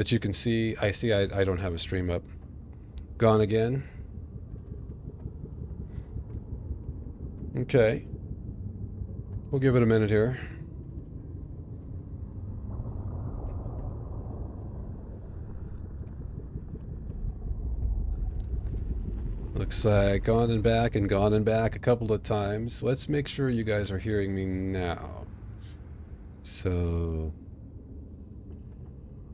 that you can see. I see I don't have a stream up. Gone again. Okay. We'll give it a minute here. Looks like gone and back a couple of times. Let's make sure you guys are hearing me now. So,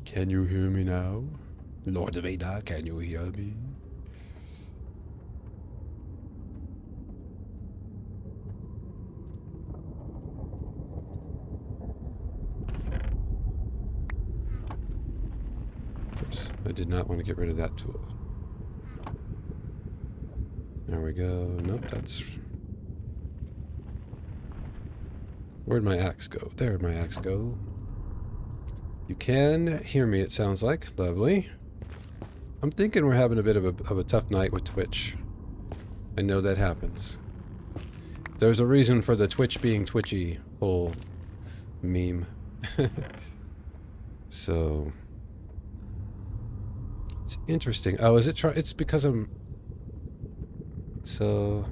can you hear me now? Lord Vader, can you hear me? Oops, I did not want to get rid of that tool. There we go. Nope, that's... Where'd my axe go? There'd my axe go. You can hear me, it sounds like. Lovely. I'm thinking we're having a bit of a tough night with Twitch. I know that happens. There's a reason for the Twitch being twitchy whole meme. So... It's interesting. Oh, is it it's because I'm... So...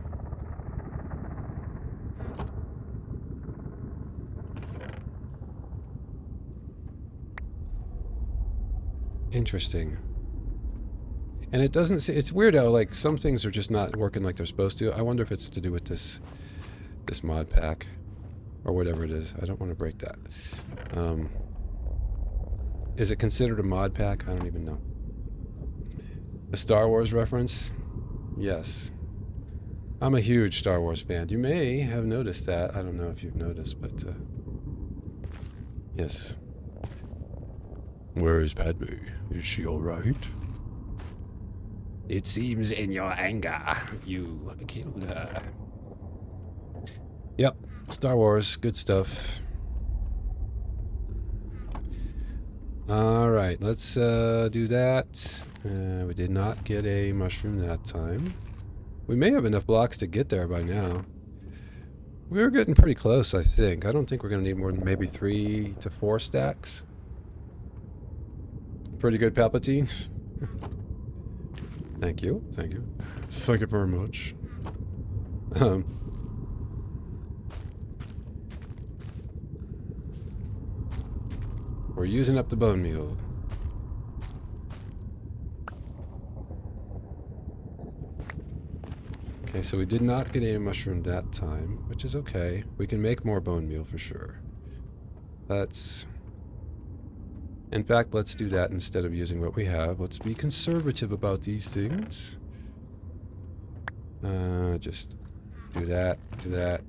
Interesting. And it doesn't say... It's weird how, like, some things are just not working like they're supposed to. I wonder if it's to do with this mod pack. Or whatever it is. I don't want to break that. Is it considered a mod pack? I don't even know. A Star Wars reference? Yes. I'm a huge Star Wars fan. You may have noticed that. I don't know if you've noticed, but... yes. Where is Padme? Is she alright? It seems in your anger, you killed her. Yep. Star Wars. Good stuff. Alright, let's do that. We did not get a mushroom that time. We may have enough blocks to get there by now. We were getting pretty close, I think. I don't think we're going to need more than maybe 3 to 4 stacks. Pretty good, Palpatine. Thank you. Thank you. Thank you very much. We're using up the bone meal. Okay, so we did not get a mushroom that time, which is okay. We can make more bone meal for sure. Let's... In fact, let's do that instead of using what we have. Let's be conservative about these things. Just do that, do that,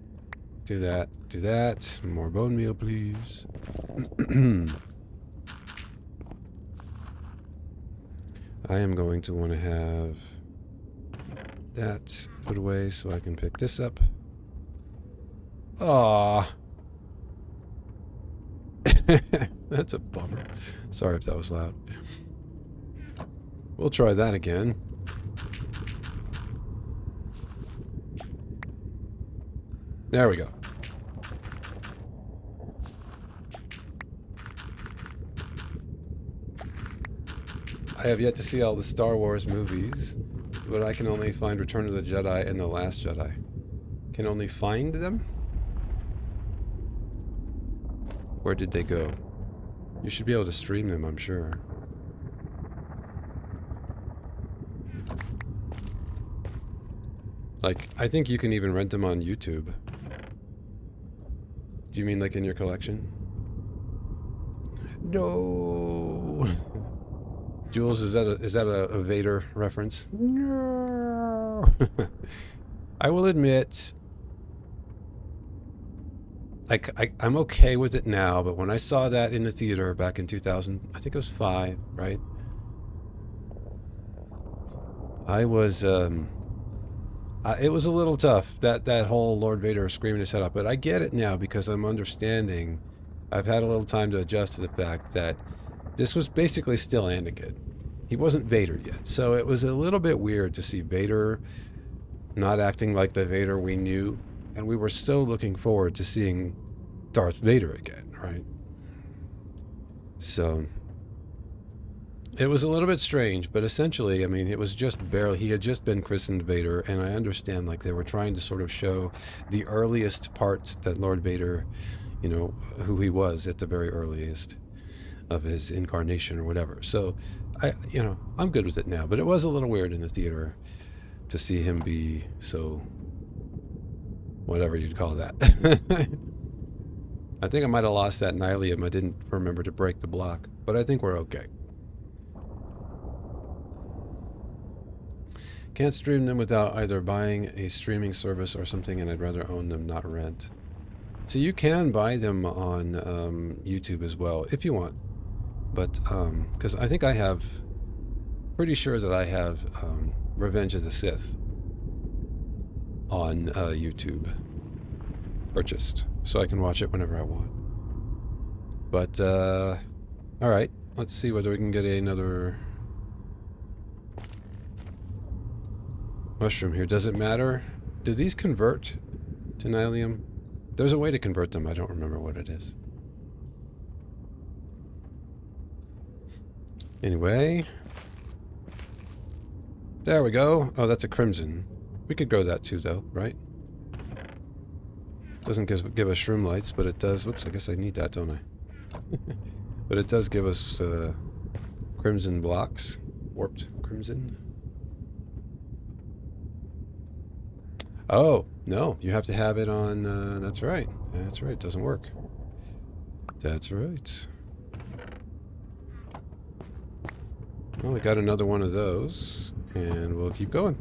do that, do that. More bone meal, please. I am going to want to have that put away so I can pick this up. Aww. That's a bummer. Sorry if that was loud. We'll try that again. There we go. I have yet to see all the Star Wars movies, but I can only find Return of the Jedi and The Last Jedi. Can only find them? Where did they go? You should be able to stream them, I'm sure. Like, I think you can even rent them on YouTube. Do you mean like in your collection? No. Jules, is that a Vader reference? No. I will admit, like I'm okay with it now, but when I saw that in the theater back in 2000, I think it was 5, right? I was it was a little tough, that whole Lord Vader screaming his head up, but I get it now because I'm understanding. I've had a little time to adjust to the fact that this was basically still Anakin. He wasn't Vader yet, so it was a little bit weird to see Vader not acting like the Vader we knew, and we were so looking forward to seeing Darth Vader again, right? So It was a little bit strange, but essentially, I mean, it was just barely, he had just been christened Vader, and I understand, like, they were trying to sort of show the earliest parts that Lord Vader, you know, who he was at the very earliest of his incarnation or whatever. So, you know, I'm good with it now, but it was a little weird in the theater to see him be so, whatever you'd call that. I think I might have lost that Nylium. I didn't remember to break the block, but I think we're okay. Can't stream them without either buying a streaming service or something, and I'd rather own them, not rent. So you can buy them on YouTube as well, if you want. But, because I think I have, pretty sure that I have Revenge of the Sith on YouTube purchased. So I can watch it whenever I want. But, alright. Let's see whether we can get another mushroom here. Does it matter? Do these convert to Nylium? There's a way to convert them. I don't remember what it is. Anyway. There we go. Oh, that's a crimson. We could grow that too, though, right? Doesn't give us shroom lights, but it does... Whoops, I guess I need that, don't I? But it does give us crimson blocks. Warped crimson. Oh, no. You have to have it on... that's right. That's right. It doesn't work. That's right. Well, we got another one of those, and we'll keep going.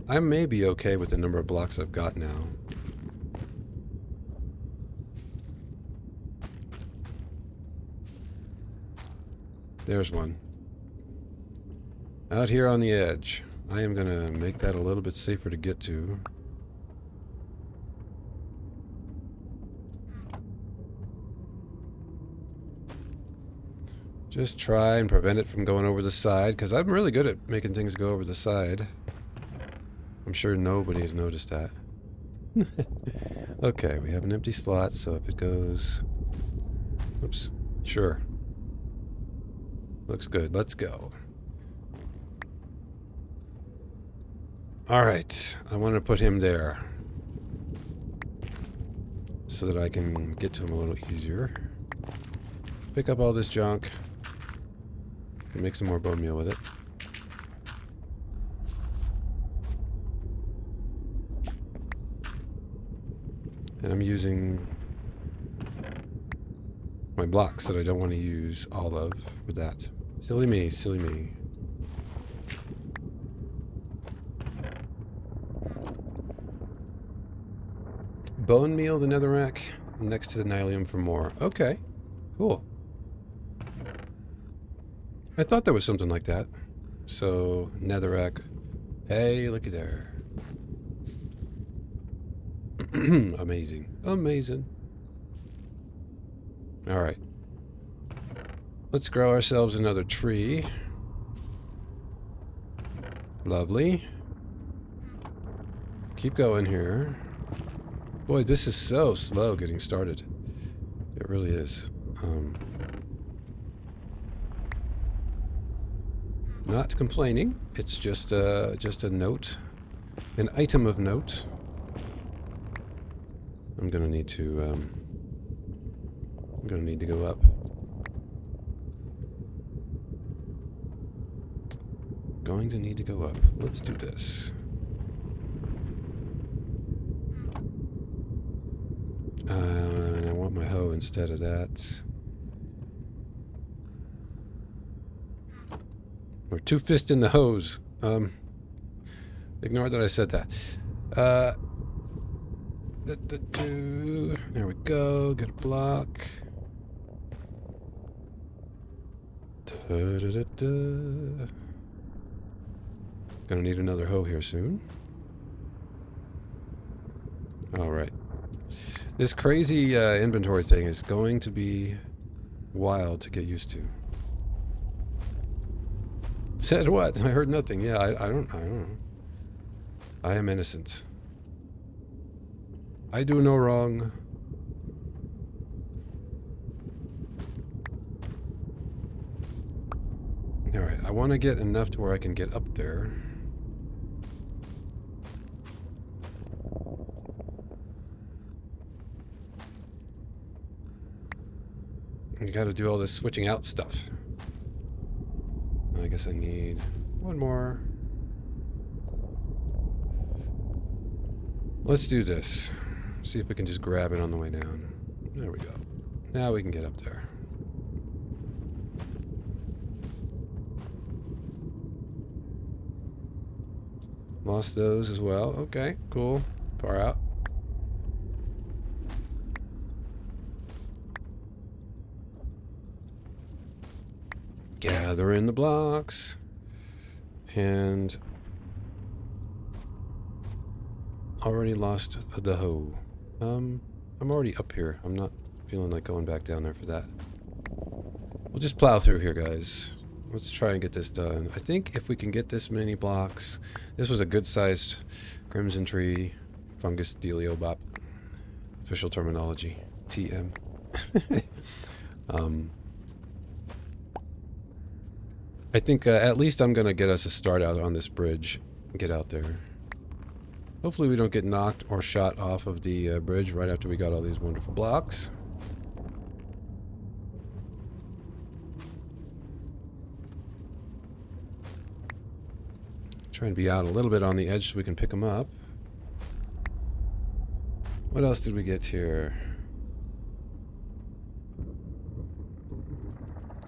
I may be okay with the number of blocks I've got now. There's one. Out here on the edge. I am going to make that a little bit safer to get to. Just try and prevent it from going over the side, because I'm really good at making things go over the side. I'm sure nobody's noticed that. Okay, we have an empty slot, so if it goes... Oops. Sure. Looks good. Let's go. Alright. I want to put him there, so that I can get to him a little easier. Pick up all this junk. And make some more bone meal with it. And I'm using my blocks that I don't want to use all of for that. Silly me, silly me. Bone meal, the netherrack, next to the Nylium for more. Okay, cool. I thought there was something like that. So, netherrack. Hey, looky there. Amazing. Amazing. Alright. Let's grow ourselves another tree. Lovely. Keep going here. Boy, this is so slow getting started. It really is. Not complaining. It's just a note. An item of note. I'm gonna need to go up. Going to need to go up. Let's do this. And I want my hoe instead of that. We're two-fisting the hose. Ignore that I said that. There we go. Get a block. Gonna need another hoe here soon. Alright. This crazy inventory thing is going to be wild to get used to. Said what? I heard nothing. Yeah, I don't know. I am innocent. I do no wrong. want to get enough to where I can get up there. You got to do all this switching out stuff. I guess I need one more. Let's do this. See if we can just grab it on the way down. There we go. Now we can get up there. Lost those as well. Okay, cool. Far out. Gather in the blocks. And already lost the hoe. I'm already up here. I'm not feeling like going back down there for that. We'll just plow through here, guys. Let's try and get this done. I think if we can get this many blocks... This was a good-sized crimson tree fungus dealio-bop. Official terminology. TM. I think at least I'm going to get us a start out on this bridge and get out there. Hopefully we don't get knocked or shot off of the bridge right after we got all these wonderful blocks. Try and be out a little bit on the edge so we can pick them up. What else did we get here?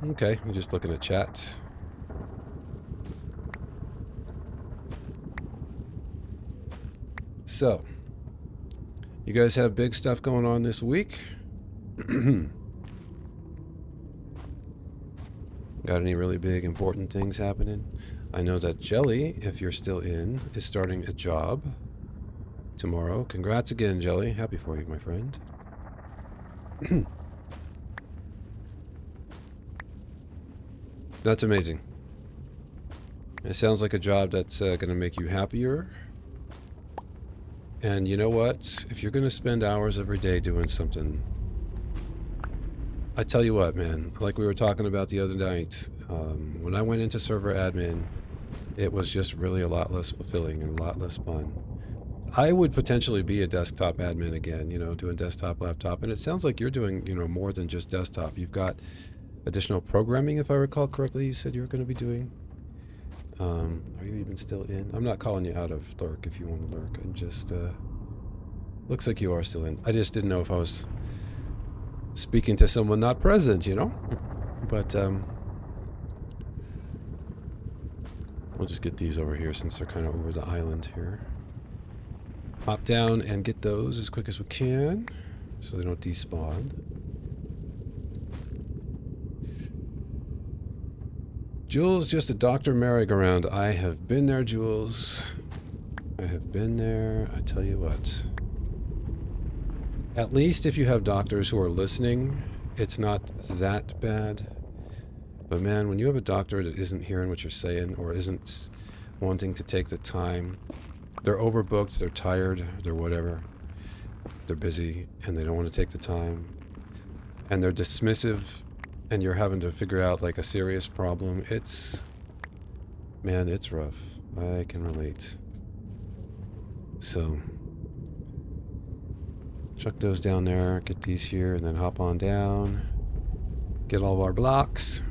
Okay, I'm just looking at chat. So, you guys have big stuff going on this week? Got any really big important things happening? I know that Jelly, if you're still in, is starting a job tomorrow. Congrats again, Jelly. Happy for you, my friend. That's amazing. It sounds like a job that's going to make you happier. And you know what? If you're going to spend hours every day doing something, I tell you what, man, like we were talking about the other night, when I went into server admin, it was just really a lot less fulfilling and a lot less fun. I would potentially be a desktop admin again, you know, doing desktop, laptop, and it sounds like you're doing, you know, more than just desktop. You've got additional programming, if I recall correctly, you said you were going to be doing. Are you even still in? I'm not calling you out of lurk if you want to lurk. I'm just, looks like you are still in. I just didn't know if I was speaking to someone not present, you know? But, we'll just get these over here since they're kind of over the island here. Hop down and get those as quick as we can so they don't despawn. Jules, just a Dr. merry-go-round. I have been there, Jules. I have been there. I tell you what. At least if you have doctors who are listening, it's not that bad. But man, when you have a doctor that isn't hearing what you're saying or isn't wanting to take the time, they're overbooked, they're tired, they're whatever. They're busy and they don't want to take the time. And they're dismissive. And you're having to figure out like a serious problem. It's, man, it's rough. I can relate. So, chuck those down there, get these here, and then hop on down. Get all of our blocks.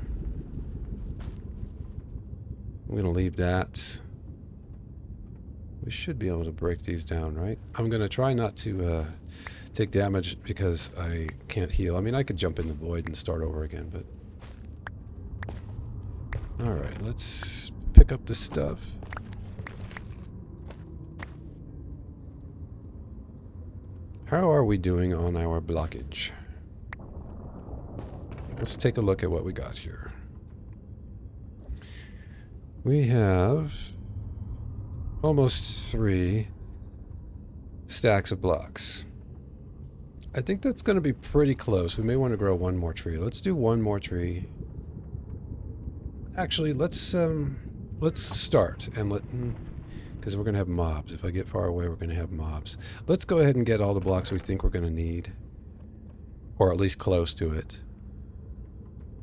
I'm going to leave that. We should be able to break these down, right? I'm going to try not to take damage because I can't heal. I mean, I could jump in the void and start over again, but... Alright, let's pick up the stuff. How are we doing on our blockage? Let's take a look at what we got here. We have almost 3 stacks of blocks. I think that's going to be pretty close. We may want to grow one more tree. Let's do one more tree. Actually, let's start and because we're going to have mobs. If I get far away, we're going to have mobs. Let's go ahead and get all the blocks we think we're going to need, or at least close to it.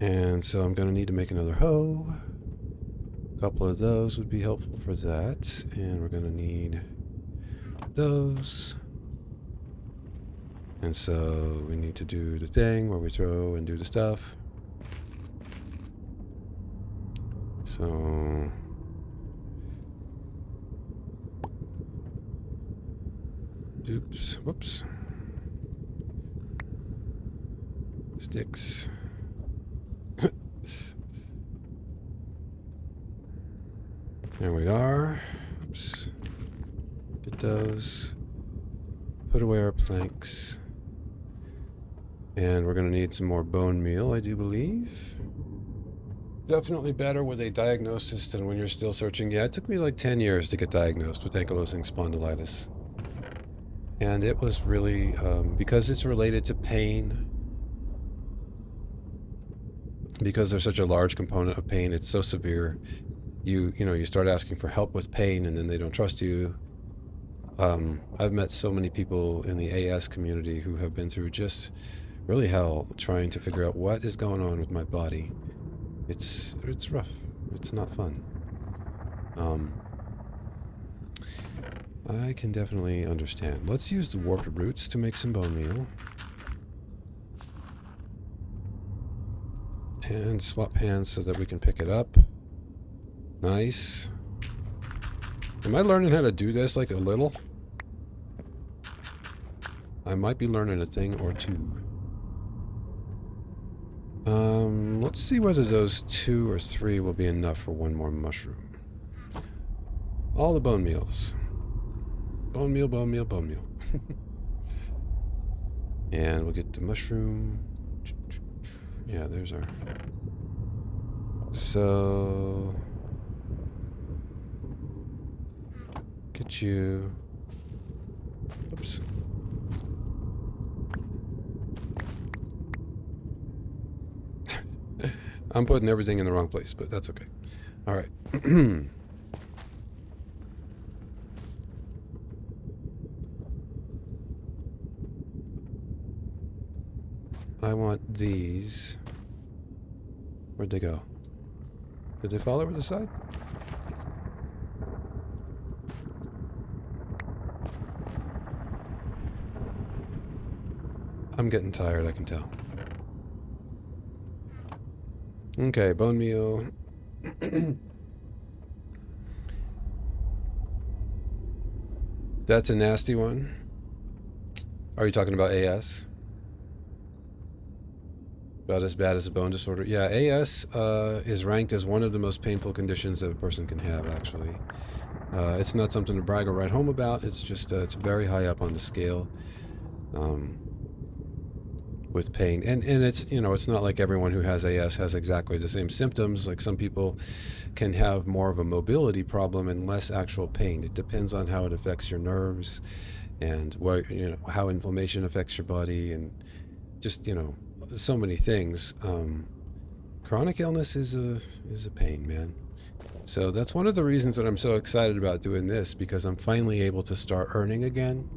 And so I'm going to need to make another hoe. A couple of those would be helpful for that. And we're going to need those. And so we need to do the thing where we throw and do the stuff. So oops, whoops. Sticks. There we are. Oops. Get those. Put away our planks. And we're going to need some more bone meal, I do believe. Definitely better with a diagnosis than when you're still searching. Yeah, it took me like 10 years to get diagnosed with ankylosing spondylitis. And it was really, because it's related to pain, because there's such a large component of pain, it's so severe, you know, you start asking for help with pain and then they don't trust you. I've met so many people in the AS community who have been through just really hell trying to figure out what is going on with my body. It's rough. It's not fun. I can definitely understand. Let's use the warped roots to make some bone meal. And swap hands so that we can pick it up. Nice. Am I learning how to do this like a little? I might be learning a thing or two. Let's see whether those 2 or 3 will be enough for one more mushroom. All the bone meals. Bone meal, bone meal, bone meal. And we'll get the mushroom. Yeah, there's our... So... Get you... Oops. I'm putting everything in the wrong place, but that's okay. All right. I want these. Where'd they go? Did they fall over the side? I'm getting tired, I can tell. Okay, bone meal. That's a nasty one. Are you talking about AS? About as bad as a bone disorder? Yeah, AS is ranked as one of the most painful conditions that a person can have, actually. It's not something to brag or write home about. It's just, it's very high up on the scale. With pain, and it's, you know, it's not like everyone who has AS has exactly the same symptoms. Like some people can have more of a mobility problem and less actual pain. It depends on how it affects your nerves and what, you know, how inflammation affects your body, and just, you know, so many things. Chronic illness is a pain, man. So that's one of the reasons that I'm so excited about doing this, because I'm finally able to start earning again.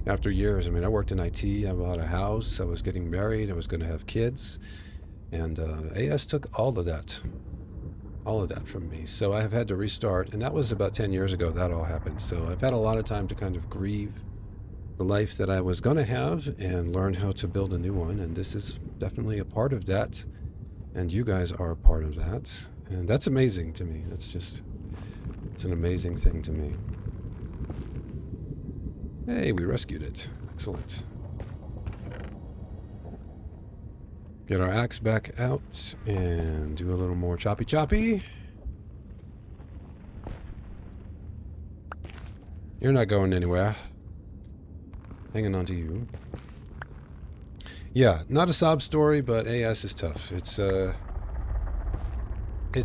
After years. I mean, I worked in IT, I bought a house, I was getting married, I was going to have kids, and AS took all of that from me. So I have had to restart, and that was about 10 years ago that all happened. So I've had a lot of time to kind of grieve the life that I was going to have and learn how to build a new one, and this is definitely a part of that, and you guys are a part of that, and that's amazing to me. That's just, it's an amazing thing to me. Hey, we rescued it. Excellent. Get our axe back out and do a little more choppy choppy. You're not going anywhere. Hanging on to you. Yeah, not a sob story, but AS is tough. It's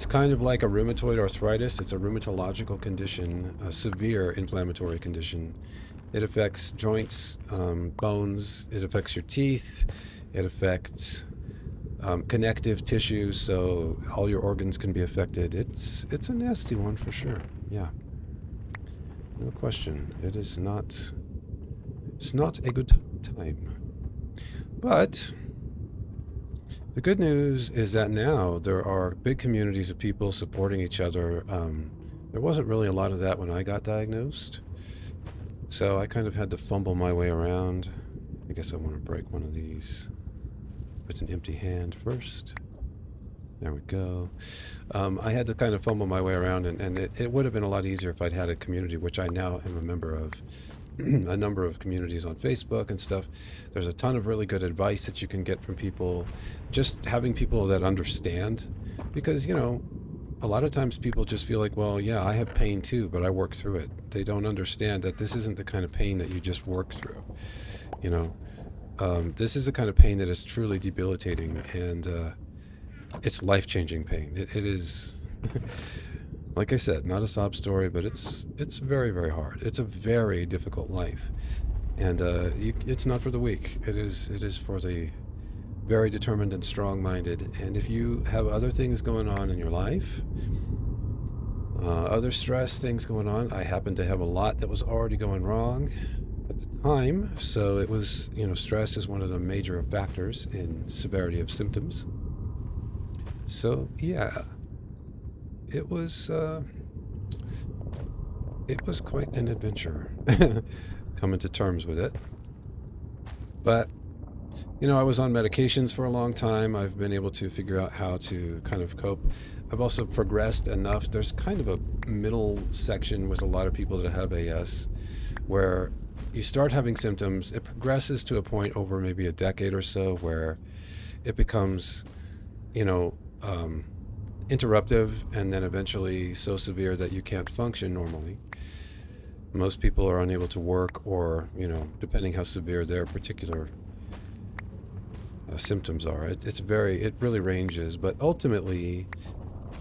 kind of like a rheumatoid arthritis. It's a rheumatological condition, a severe inflammatory condition. It affects joints, bones, it affects your teeth, it affects connective tissue, so all your organs can be affected. It's a nasty one for sure, yeah. No question. It's not a good time. But The good news is that now there are big communities of people supporting each other. There wasn't really a lot of that when I got diagnosed, so I kind of had to fumble my way around. I guess I want to break one of these with an empty hand first. There we go. I had to kind of fumble my way around, and it would have been a lot easier if I'd had a community, which I now am a member of. A number of communities on Facebook and stuff. There's a ton of really good advice that you can get from people. Just having people that understand, because, you know, a lot of times people just feel like, well, yeah, I have pain too, but I work through it. They don't understand that this isn't the kind of pain that you just work through. You know, this is the kind of pain that is truly debilitating, and it's life-changing pain. It is. Like I said, not a sob story, but it's very, very hard. It's a very difficult life, and it's not for the weak. It is for the very determined and strong-minded. And if you have other things going on in your life, other stress things going on, I happen to have a lot that was already going wrong at the time, so it was, you know, stress is one of the major factors in severity of symptoms. So yeah. It was quite an adventure coming to terms with it. But, you know, I was on medications for a long time. I've been able to figure out how to kind of cope. I've also progressed enough. There's kind of a middle section with a lot of people that have AS where you start having symptoms. It progresses to a point over maybe a decade or so where it becomes, you know, interruptive, and then eventually so severe that you can't function normally. Most people are unable to work, or, you know, depending how severe their particular symptoms are. It really ranges, but ultimately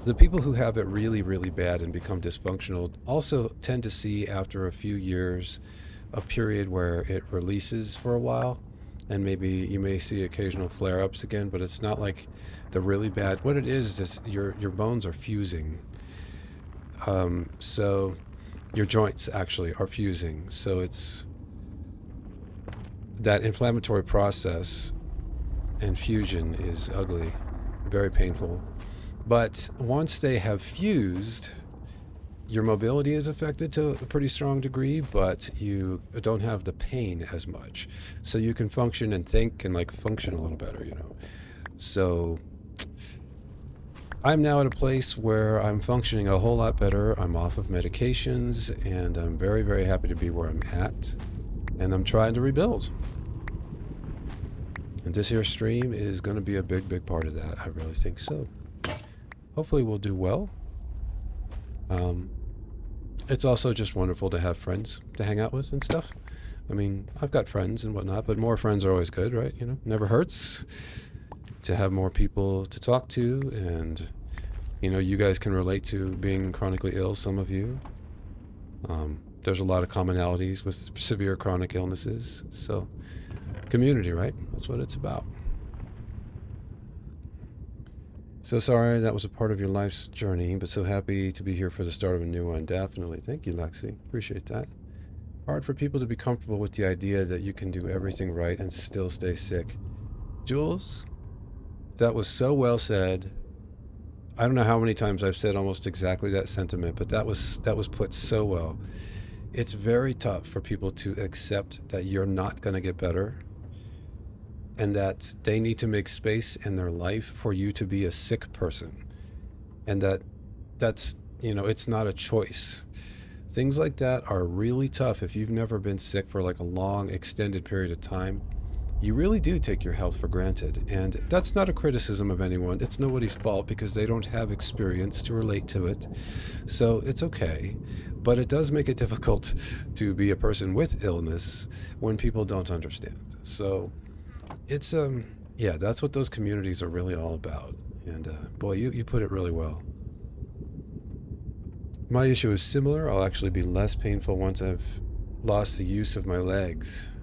the people who have it really, really bad and become dysfunctional also tend to see, after a few years, a period where it releases for a while, and maybe you may see occasional flare-ups again, but it's not like the really bad. What it is your bones are fusing. So your joints actually are fusing. So it's that inflammatory process, and fusion is ugly, very painful. But once they have fused, your mobility is affected to a pretty strong degree, but you don't have the pain as much. So you can function and think and like function a little better, you know. So I'm now at a place where I'm functioning a whole lot better. I'm off of medications, and I'm very, very happy to be where I'm at. And I'm trying to rebuild. And this here stream is going to be a big, big part of that. I really think so. Hopefully we'll do well. It's also just wonderful to have friends to hang out with and stuff. I mean, I've got friends and whatnot, but more friends are always good, right? You know, never hurts to have more people to talk to. And, you know, you guys can relate to being chronically ill, some of you. There's a lot of commonalities with severe chronic illnesses. So, community, right? That's what it's about. So sorry that was a part of your life's journey, but so happy to be here for the start of a new one. Definitely. Thank you, Lexi. Appreciate that. Hard for people to be comfortable with the idea that you can do everything right and still stay sick. Jules, that was so well said. I don't know how many times I've said almost exactly that sentiment, but that was put so well. It's very tough for people to accept that you're not going to get better, and that they need to make space in their life for you to be a sick person. And that's, you know, it's not a choice. Things like that are really tough if you've never been sick for like a long, extended period of time. You really do take your health for granted. And that's not a criticism of anyone. It's nobody's fault because they don't have experience to relate to it. So it's okay. But it does make it difficult to be a person with illness when people don't understand. So it's, yeah, that's what those communities are really all about. And boy, you put it really well. My issue is similar. I'll actually be less painful once I've lost the use of my legs.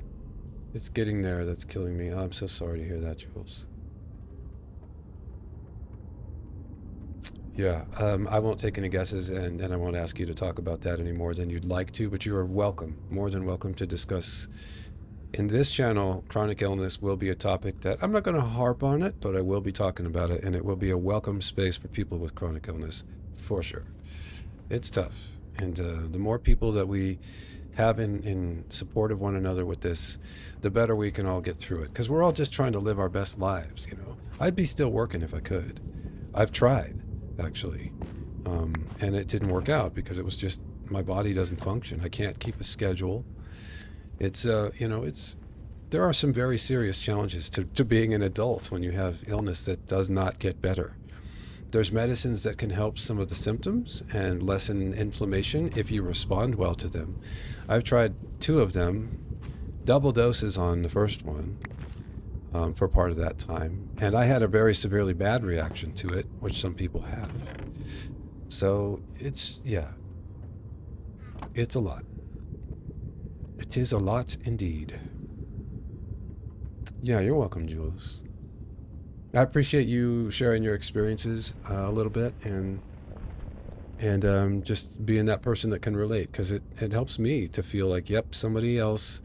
It's getting there that's killing me. Oh, I'm so sorry to hear that, Jules. Yeah, I won't take any guesses, and I won't ask you to talk about that any more than you'd like to, but you are welcome, more than welcome, to discuss In this channel, chronic illness will be a topic that I'm not going to harp on it, but I will be talking about it, and it will be a welcome space for people with chronic illness, for sure. It's tough, and the more people that we have in support of one another with this, the better we can all get through it, because we're all just trying to live our best lives, you know. I'd be still working if I could. I've tried, actually, and it didn't work out because it was just, my body doesn't function. I can't keep a schedule. It's you know, there are some very serious challenges to being an adult when you have illness that does not get better. There's medicines that can help some of the symptoms and lessen inflammation if you respond well to them. I've tried 2 of them, double doses on the first one for part of that time, and I had a very severely bad reaction to it, which some people have. So it's, yeah, it's a lot. It is a lot indeed. Yeah, you're welcome, Jules. I appreciate you sharing your experiences a little bit, and just being that person that can relate, because it helps me to feel like, yep, somebody else.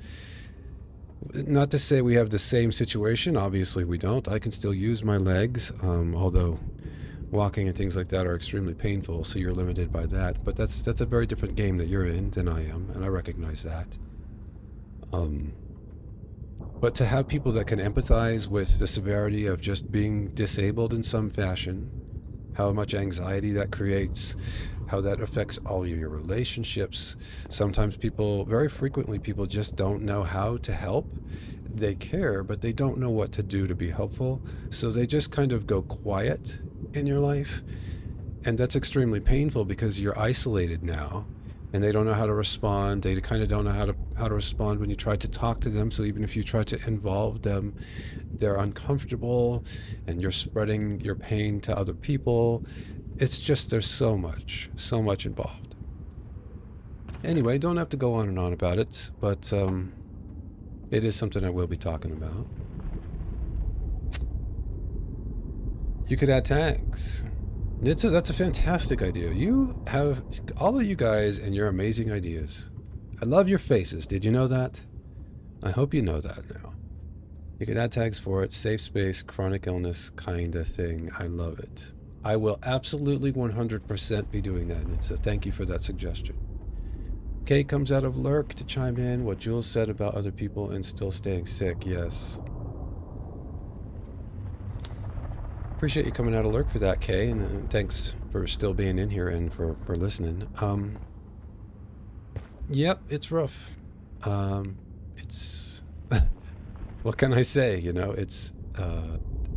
Not to say we have the same situation. Obviously we don't. I can still use my legs, although walking and things like that are extremely painful, so you're limited by that. But that's a very different game that you're in than I am, and I recognize that. But to have people that can empathize with the severity of just being disabled in some fashion, how much anxiety that creates, how that affects all of your relationships. Sometimes people, very frequently, people just don't know how to help. They care, but they don't know what to do to be helpful. So they just kind of go quiet in your life. And that's extremely painful because you're isolated now. And they don't know how to respond. They kind of don't know how to respond when you try to talk to them. So even if you try to involve them, they're uncomfortable, and you're spreading your pain to other people. It's just, there's so much involved. Anyway, don't have to go on and on about it, but it is something I will be talking about. You could add tags. That's a fantastic idea. You have, all of you guys and your amazing ideas. I love your faces. Did you know that? I hope you know that now. You can add tags for it. Safe space, chronic illness kind of thing. I love it. I will absolutely 100% be doing that. And so thank you for that suggestion. Kate comes out of Lurk to chime in. What Jules said about other people and still staying sick. Yes. Appreciate you coming out of Lurk for that, Kay, and thanks for still being in here and for listening. Yep, it's rough. It's what can I say? You know, it's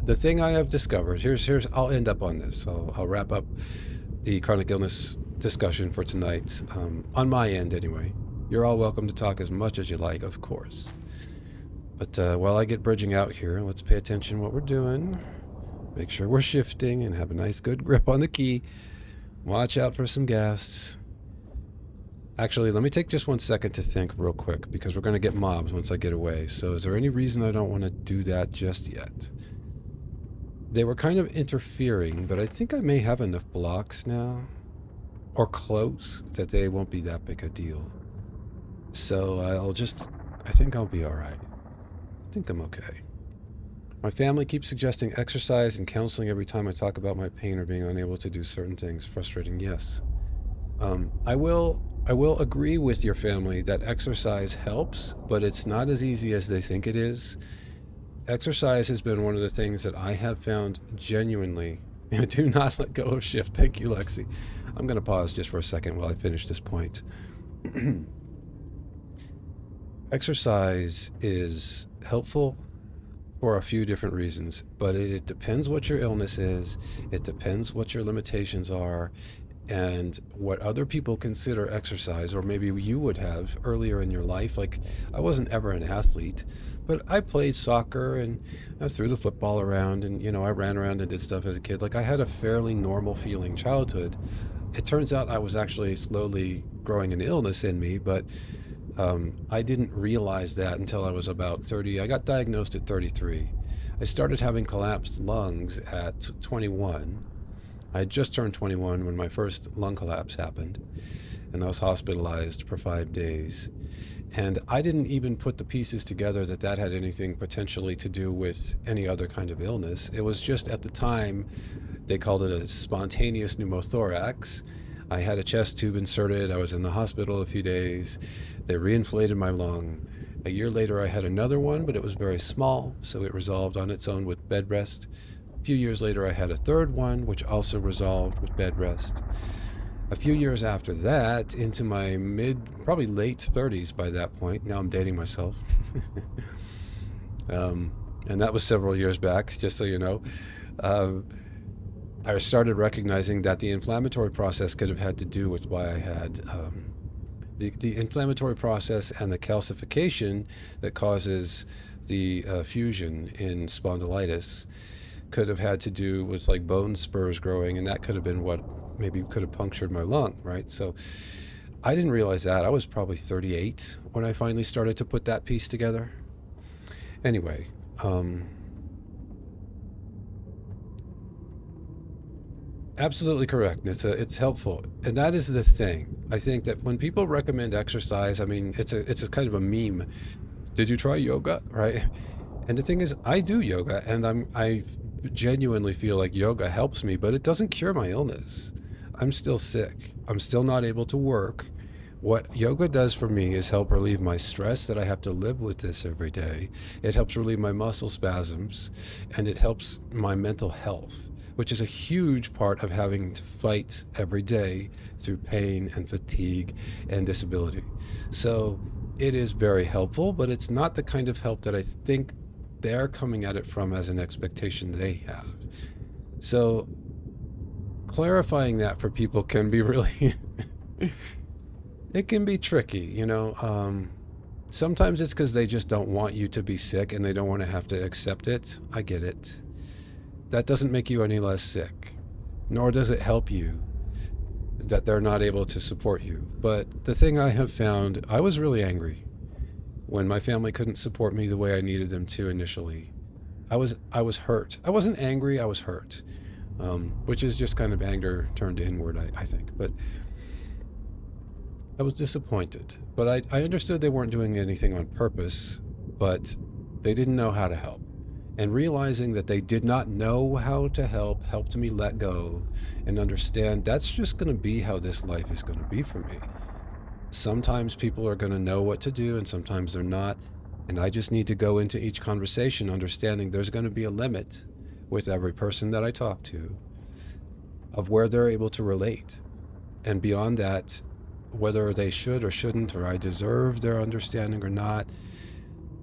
the thing I have discovered. Here's I'll end up on this. I'll wrap up the chronic illness discussion for tonight. On my end, anyway. You're all welcome to talk as much as you like, of course. But while I get bridging out here, let's pay attention to what we're doing. Make sure we're shifting and have a nice good grip on the key. Watch out for some gas. Actually, let me take just 1 second to think real quick, because we're going to get mobs once I get away. So is there any reason I don't want to do that just yet? They were kind of interfering, but I think I may have enough blocks now, or close, that they won't be that big a deal. So I think I'll be all right. I think I'm okay. My family keeps suggesting exercise and counseling every time I talk about my pain or being unable to do certain things. Frustrating, yes. I will agree with your family that exercise helps, but it's not as easy as they think it is. Exercise has been one of the things that I have found genuinely. Do not let go of shift. Thank you, Lexi. I'm going to pause just for a second while I finish this point. Exercise is helpful for a few different reasons, but it depends what your illness is, it depends what your limitations are, and what other people consider exercise, or maybe you would have earlier in your life. Like, I wasn't ever an athlete, but I played soccer and I threw the football around, and, you know, I ran around and did stuff as a kid. Like, I had a fairly normal feeling childhood. It turns out I was actually slowly growing an illness in me, but I didn't realize that until I was about 30. I got diagnosed at 33. I started having collapsed lungs at 21. I had just turned 21 when my first lung collapse happened. and I was hospitalized for 5 days. And I didn't even put the pieces together that that had anything potentially to do with any other kind of illness. It was just at the time, they called it a spontaneous pneumothorax. I had a chest tube inserted. I was in the hospital a few days. They reinflated my lung. A year later, I had another one, but it was very small, so it resolved on its own with bed rest. A few years later, I had a third one, which also resolved with bed rest. A few years after that, into my probably late 30s by that point. Now I'm dating myself. And that was several years back, just so you know. I started recognizing that the inflammatory process could have had to do with why I had the inflammatory process and the calcification that causes the fusion in spondylitis could have had to do with like bone spurs growing, and that could have been what maybe could have punctured my lung, right? So I didn't realize that. I was probably 38 when I finally started to put that piece together. Anyway, absolutely correct. It's helpful, and that is the thing. I think that when people recommend exercise, I mean, it's a kind of a meme. Did you try yoga, right? And the thing is, I do yoga, and I genuinely feel like yoga helps me, but it doesn't cure my illness. I'm still sick. I'm still not able to work. What yoga does for me is help relieve my stress that I have to live with this every day. It helps relieve my muscle spasms, and it helps my mental health, which is a huge part of having to fight every day through pain and fatigue and disability. So it is very helpful, but it's not the kind of help that I think they're coming at it from as an expectation they have. So clarifying that for people can be really it can be tricky, you know. Sometimes it's because they just don't want you to be sick and they don't want to have to accept it. I get it. That doesn't make you any less sick, nor does it help you that they're not able to support you. But the thing I have found, I was really angry when my family couldn't support me the way I needed them to initially. I was hurt. I wasn't angry, I was hurt, which is just kind of anger turned inward, I think. But I was disappointed. But I understood they weren't doing anything on purpose, but they didn't know how to help. And realizing that they did not know how to help helped me let go and understand that's just going to be how this life is going to be for me. Sometimes people are going to know what to do and sometimes they're not. And I just need to go into each conversation understanding there's going to be a limit with every person that I talk to of where they're able to relate. And beyond that, whether they should or shouldn't, or I deserve their understanding or not,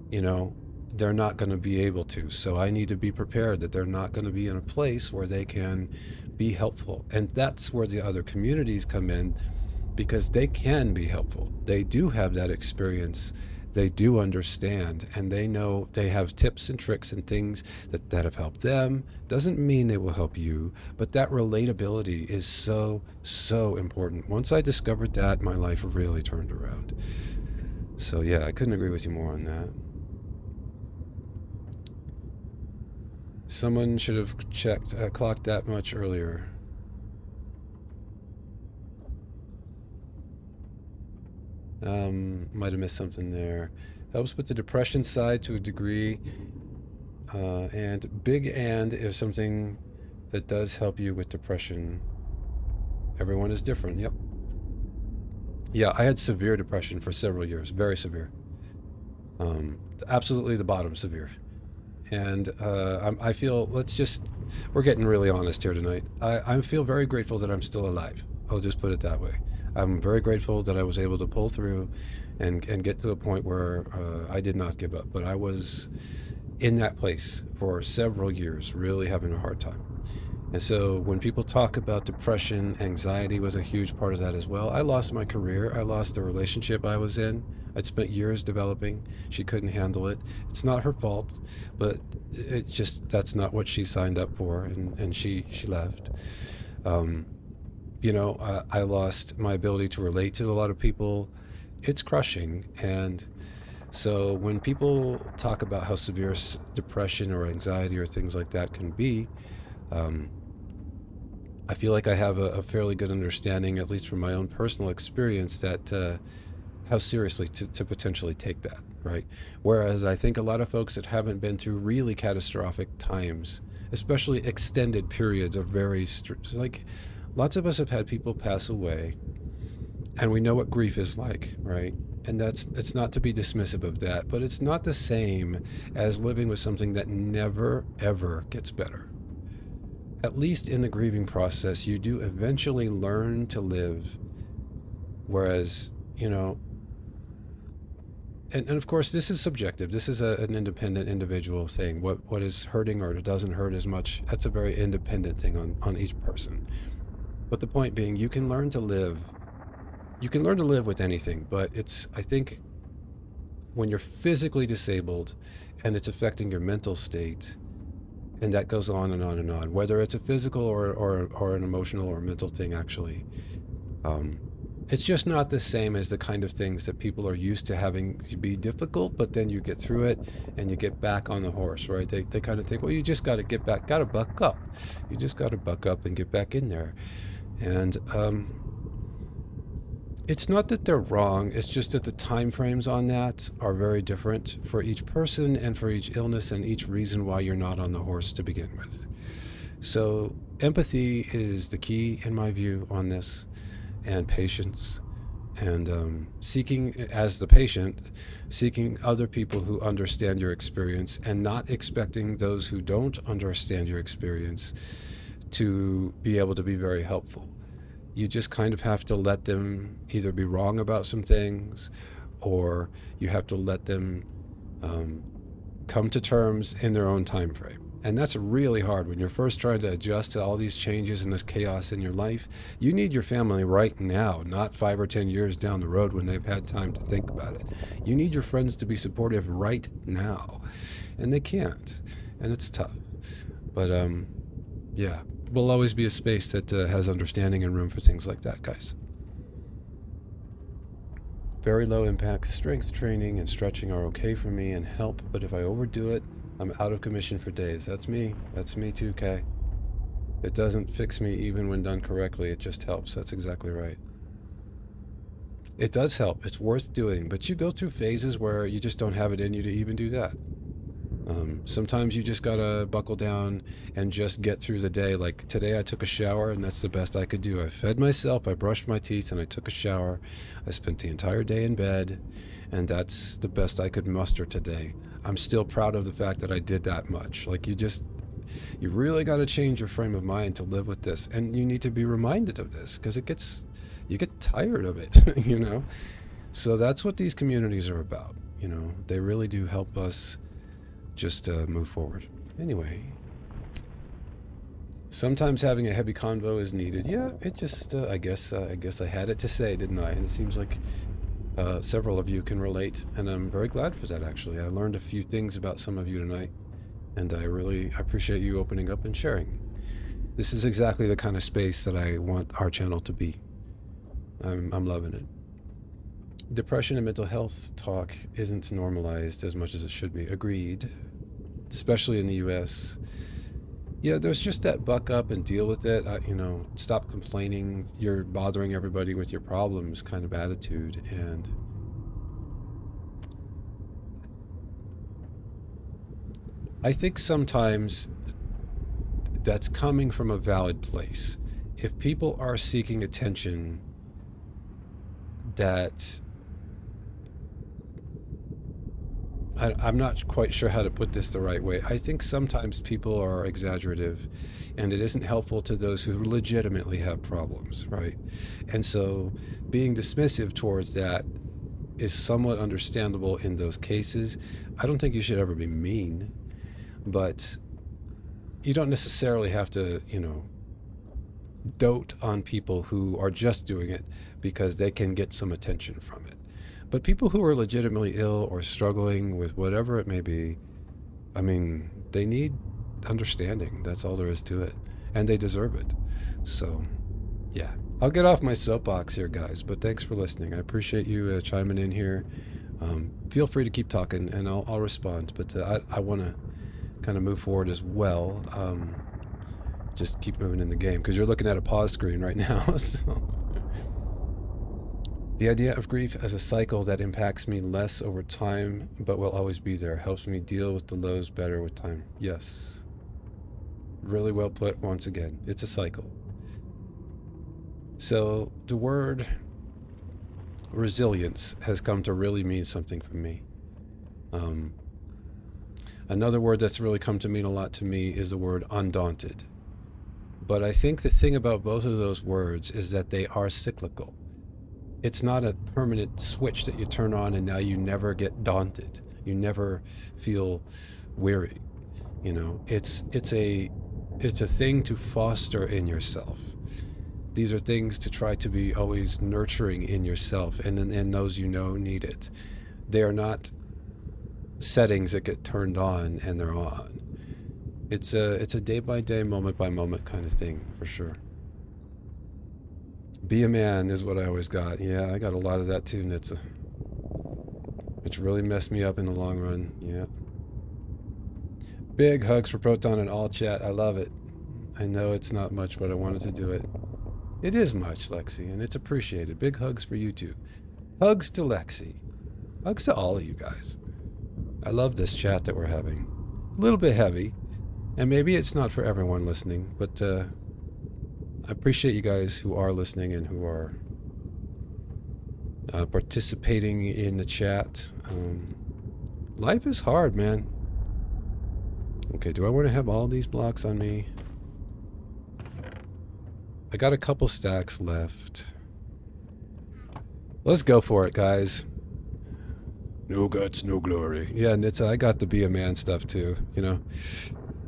you know, they're not going to be able to. So I need to be prepared that they're not going to be in a place where they can be helpful. And that's where the other communities come in, because they can be helpful. They do have that experience. They do understand, and they know they have tips and tricks and things that have helped them. Doesn't mean they will help you, but that relatability is so, so important. Once I discovered that, my life really turned around. So yeah, I couldn't agree with you more on that. Someone should have clocked that much earlier. Might have missed something there. Helps with the depression side to a degree. And big and is something that does help you with depression. Everyone is different. Yep. Yeah, I had severe depression for several years. Very severe. Absolutely the bottom severe. And I feel, we're getting really honest here tonight. I feel very grateful that I'm still alive. I'll just put it that way. I'm very grateful that I was able to pull through and get to the point where I did not give up. But I was in that place for several years, really having a hard time. And so when people talk about depression, anxiety was a huge part of that as well. I lost my career. I lost the relationship I was in. I'd spent years developing. She couldn't handle it. It's not her fault, but that's not what she signed up for, and she left. You know, I lost my ability to relate to a lot of people. It's crushing. And so when people talk about how severe I feel like I have a fairly good understanding, at least from my own personal experience, that how seriously to potentially take that, right? Whereas I think a lot of folks that haven't been through really catastrophic times, especially extended periods of like, lots of us have had people pass away, and we know what grief is like, right? And it's not to be dismissive of that, but it's not the same as living with something that never ever gets better. At least in the grieving process, you do eventually learn to live. Whereas, and of course, this is subjective. This is an independent individual thing. What is hurting or doesn't hurt as much, that's a very independent thing on each person. But the point being, you can learn to live. You can learn to live with anything, but I think, when you're physically disabled and it's affecting your mental state, and that goes on and on and on, whether it's a physical or an emotional or mental thing, actually. It's just not the same as the kind of things that people are used to having to be difficult, but then you get through it and you get back on the horse, right? They kind of think, well, you just got to get back, got to buck up. You just got to buck up and get back in there. And it's not that they're wrong, it's just that the time frames on that are very different for each person and for each illness and each reason why you're not on the horse to begin with. So empathy is the key, in my view, on this, and patience, and seeking, as the patient, seeking other people who understand your experience and not expecting those who don't understand your experience to be able to be very helpful. You just kind of have to let them either be wrong about some things, or you have to let them come to terms in their own time frame. And that's really hard when you're first trying to adjust to all these changes and this chaos in your life. You need your family right now, not 5 or 10 years down the road when they've had time to think about it. You need your friends to be supportive right now, and they can't, and it's tough. But yeah, will always be a space that has understanding and room for things like that, guys. Very low impact strength training and stretching are okay for me and help, but if I overdo it, I'm out of commission for days. That's me. That's me too, Kay. It doesn't fix me even when done correctly. It just helps. That's exactly right. It does help. It's worth doing, but you go through phases where you just don't have it in you to even do that. Sometimes you just gotta buckle down and just get through the day. Like today I took a shower, and that's the best I could do. I fed myself, I brushed my teeth, and I took a shower. I spent the entire day in bed, and that's the best I could muster today. I'm still proud of the fact that I did that much. Like you really gotta change your frame of mind to live with this, and you need to be reminded of this, because you get tired of it, So that's what these communities are about, They really do help us just move forward. Anyway, sometimes having a heavy convo is needed. Yeah, it just, I guess I had it to say, didn't I? And it seems like several of you can relate, and I'm very glad for that, actually. I learned a few things about some of you tonight, and I really appreciate you opening up and sharing. This is exactly the kind of space that I want our channel to be. I'm loving it. Depression and mental health talk isn't normalized as much as it should be. Agreed. Especially in the US. Yeah, there's just that buck up and deal with it. Stop complaining. You're bothering everybody with your problems kind of attitude. And I think sometimes that's coming from a valid place. If people are seeking attention, I'm not quite sure how to put this the right way. I think sometimes people are exaggerative, and it isn't helpful to those who legitimately have problems, right? And so being dismissive towards that is somewhat understandable in those cases. I don't think you should ever be mean, but you don't necessarily have to, dote on people who are just doing it because they can get some attention from it. But people who are legitimately ill or struggling with whatever it may be, they need understanding. That's all there is to it. And they deserve it. So, yeah. I'll get off my soapbox here, guys, but thanks for listening. I appreciate you chiming in here. Feel free to keep talking, and I'll respond. But I want to kind of move forward as well. just keep moving in the game, because you're looking at a pause screen right now. So. The idea of grief as a cycle that impacts me less over time, but will always be there, helps me deal with the lows better with time. Yes. Really well put once again. It's a cycle. So the word resilience has come to really mean something for me. Another word that's really come to mean a lot to me is the word undaunted. But I think the thing about both of those words is that they are cyclical. It's not a permanent switch that you turn on and now you never get daunted. You never feel weary. You know, it's a thing to foster in yourself. These are things to try to be always nurturing in yourself, and those you know need it. They are not settings that get turned on and they're on. It's a day by day, moment by moment kind of thing, for sure. Be a man is what I always got. Yeah, I got a lot of that too, Nitsa. Which really messed me up in the long run. Yeah. Big hugs for Proton and all chat. I love it. I know it's not much, but I wanted to do it. It is much, Lexi, and it's appreciated. Big hugs for you too. Hugs to Lexi. Hugs to all of you guys. I love this chat that we're having. A little bit heavy, and maybe it's not for everyone listening, but I appreciate you guys who are listening and who are participating in the chat. Life is hard, man. Okay, do I want to have all these blocks on me? I got a couple stacks left. Let's go for it, guys. No guts, no glory. Yeah, Nitsa, I got the be a man stuff too, you know.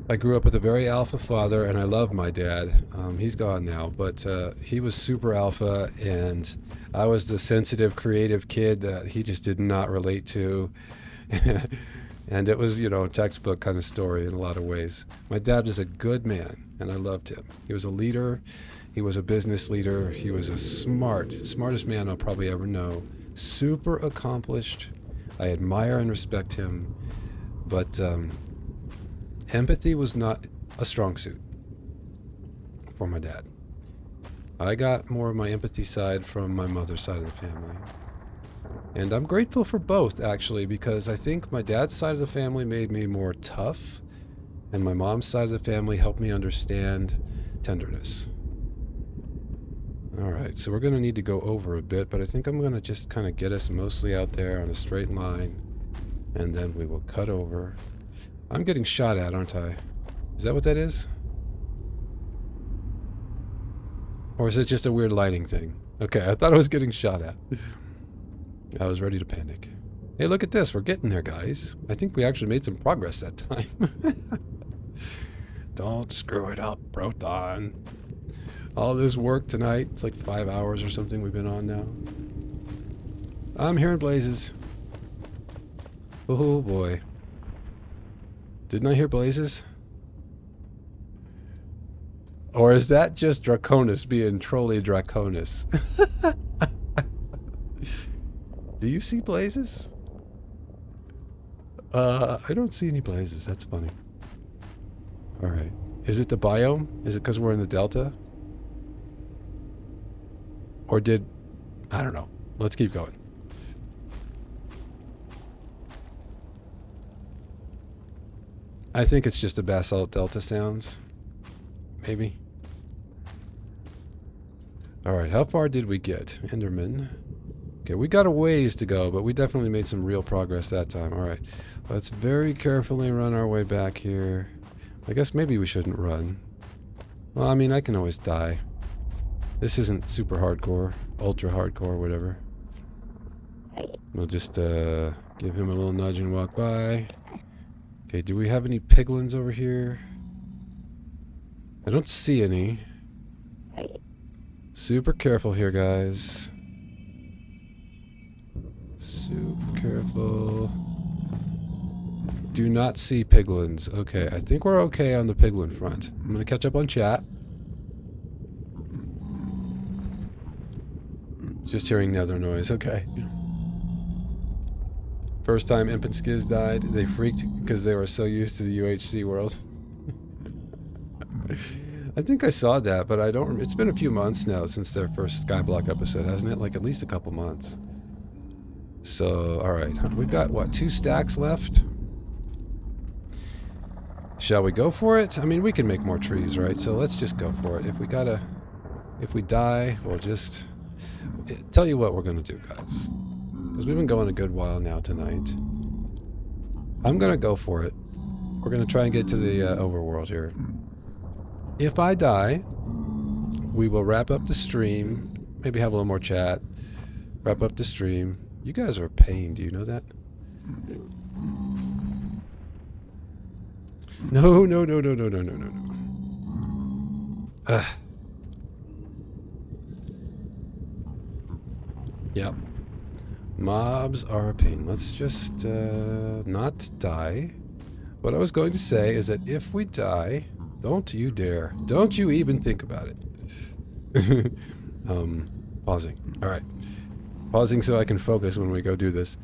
I grew up with a very alpha father, and I love my dad. He's gone now, but he was super alpha, and I was the sensitive, creative kid that he just did not relate to. And it was, you know, a textbook kind of story in a lot of ways. My dad is a good man, and I loved him. He was a leader. He was a business leader. He was a smartest man I'll probably ever know. Super accomplished. I admire and respect him. But empathy was not a strong suit for my dad. I got more of my empathy side from my mother's side of the family. And I'm grateful for both, actually, because I think my dad's side of the family made me more tough, and my mom's side of the family helped me understand tenderness. Alright, so we're going to need to go over a bit, but I think I'm going to just kind of get us mostly out there on a straight line, and then we will cut over. I'm getting shot at, aren't I? Is that what that is? Or is it just a weird lighting thing? Okay, I thought I was getting shot at. I was ready to panic. Hey, look at this. We're getting there, guys. I think we actually made some progress that time. Don't screw it up, Proton. All this work tonight. It's like 5 hours or something we've been on now. I'm hearing blazes. Oh, boy. Didn't I hear blazes? Or is that just Draconis being trolly Draconis? Do you see blazes? I don't see any blazes. That's funny. Alright. Is it the biome? Is it because we're in the delta? Or did... I don't know. Let's keep going. I think it's just the basalt delta sounds. Maybe. Alright, how far did we get? Enderman. Okay, we got a ways to go, but we definitely made some real progress that time. Alright, let's very carefully run our way back here. I guess maybe we shouldn't run. Well, I mean, I can always die. This isn't super hardcore, ultra hardcore, whatever. We'll just give him a little nudge and walk by. Okay, do we have any piglins over here? I don't see any. Super careful here, guys. Super careful. Do not see piglins. Okay, I think we're okay on the piglin front. I'm gonna catch up on chat. Just hearing nether noise. Okay. First time Imp and Skiz died, they freaked because they were so used to the UHC world. I think I saw that, but I don't. It's been a few months now since their first Skyblock episode, hasn't it? Like at least a couple months. So, all right, we've got what, 2 stacks left? Shall we go for it? I mean, we can make more trees, right? So let's just go for it. If we die, we'll just tell you what we're gonna do, guys. Because we've been going a good while now tonight. I'm gonna go for it. We're gonna try and get to the overworld here. If I die, we will wrap up the stream. Maybe have a little more chat. Wrap up the stream. You guys are a pain. Do you know that? No, no, no, no, no, no, no, no, no. Yep. Mobs are a pain. Let's just not die. What I was going to say is that if we die, don't you dare. Don't you even think about it. Pausing. Alright. Pausing so I can focus when we go do this.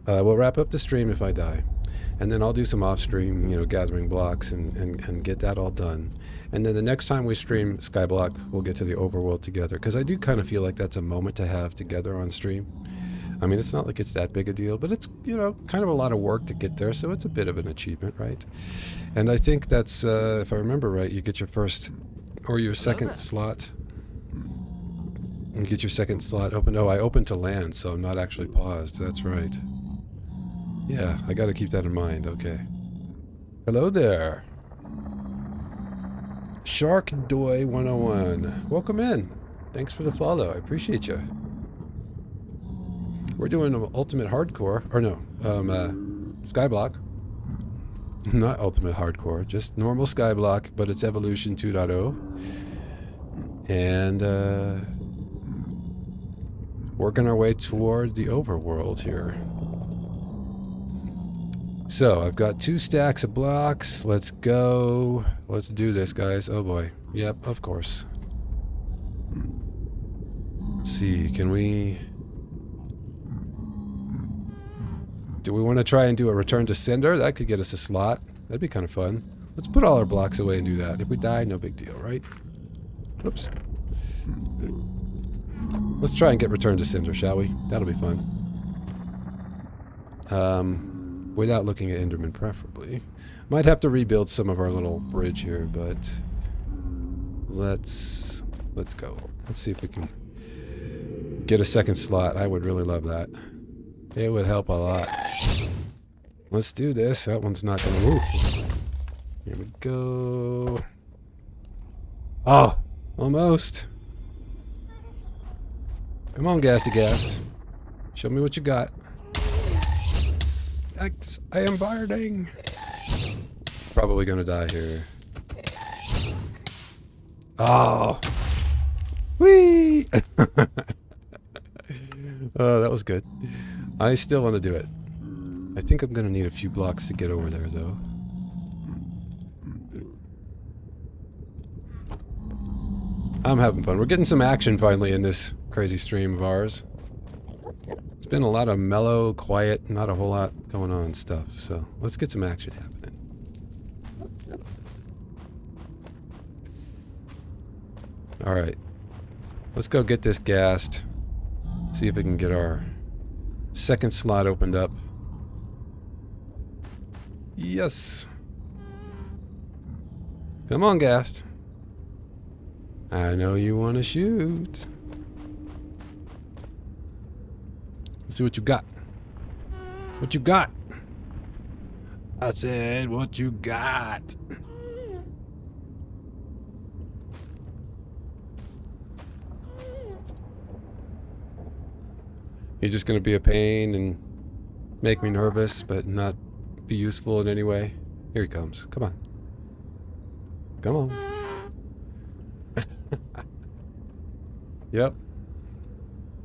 We'll wrap up the stream if I die. And then I'll do some off-stream, you know, gathering blocks and get that all done. And then the next time we stream Skyblock, we'll get to the overworld together. Because I do kind of feel like that's a moment to have together on stream. I mean, it's not like it's that big a deal, but it's, you know, kind of a lot of work to get there, so it's a bit of an achievement, right? And I think that's, if I remember right, you get your first, or your second slot. You get your second slot open. Oh, I opened to land, so I'm not actually paused. That's right. Yeah, I gotta keep that in mind, okay. Hello there. Sharkdoy101. Welcome in. Thanks for the follow, I appreciate you. We're doing Ultimate Hardcore, or no, Skyblock. Not Ultimate Hardcore, just normal Skyblock, but it's Evolution 2.0. And, working our way toward the overworld here. So, I've got 2 stacks of blocks. Let's go. Let's do this, guys. Oh boy. Yep, of course. Let's see, can we... Do we want to try and do a return to sender? That could get us a slot. That'd be kind of fun. Let's put all our blocks away and do that. If we die, no big deal, right? Oops. Let's try and get return to sender, shall we? That'll be fun. Without looking at Enderman, preferably. Might have to rebuild some of our little bridge here, but let's go. Let's see if we can get a second slot. I would really love that. It would help a lot. Let's do this. That one's not gonna move. Here we go. Oh, almost. Come on, Gasty Gast. Show me what you got. I am burning. Probably gonna die here. Oh. Whee! Oh, that was good. I still want to do it. I think I'm gonna need a few blocks to get over there, though. I'm having fun. We're getting some action finally in this crazy stream of ours. It's been a lot of mellow, quiet, not a whole lot going on stuff, so let's get some action happening. Alright. Let's go get this gassed. See if we can get our second slot opened up. Yes! Come on, Gast. I know you want to shoot. Let's see what you got. What you got? I said, what you got? You're just going to be a pain and make me nervous, but not be useful in any way. Here he comes. Come on. Come on. Yep.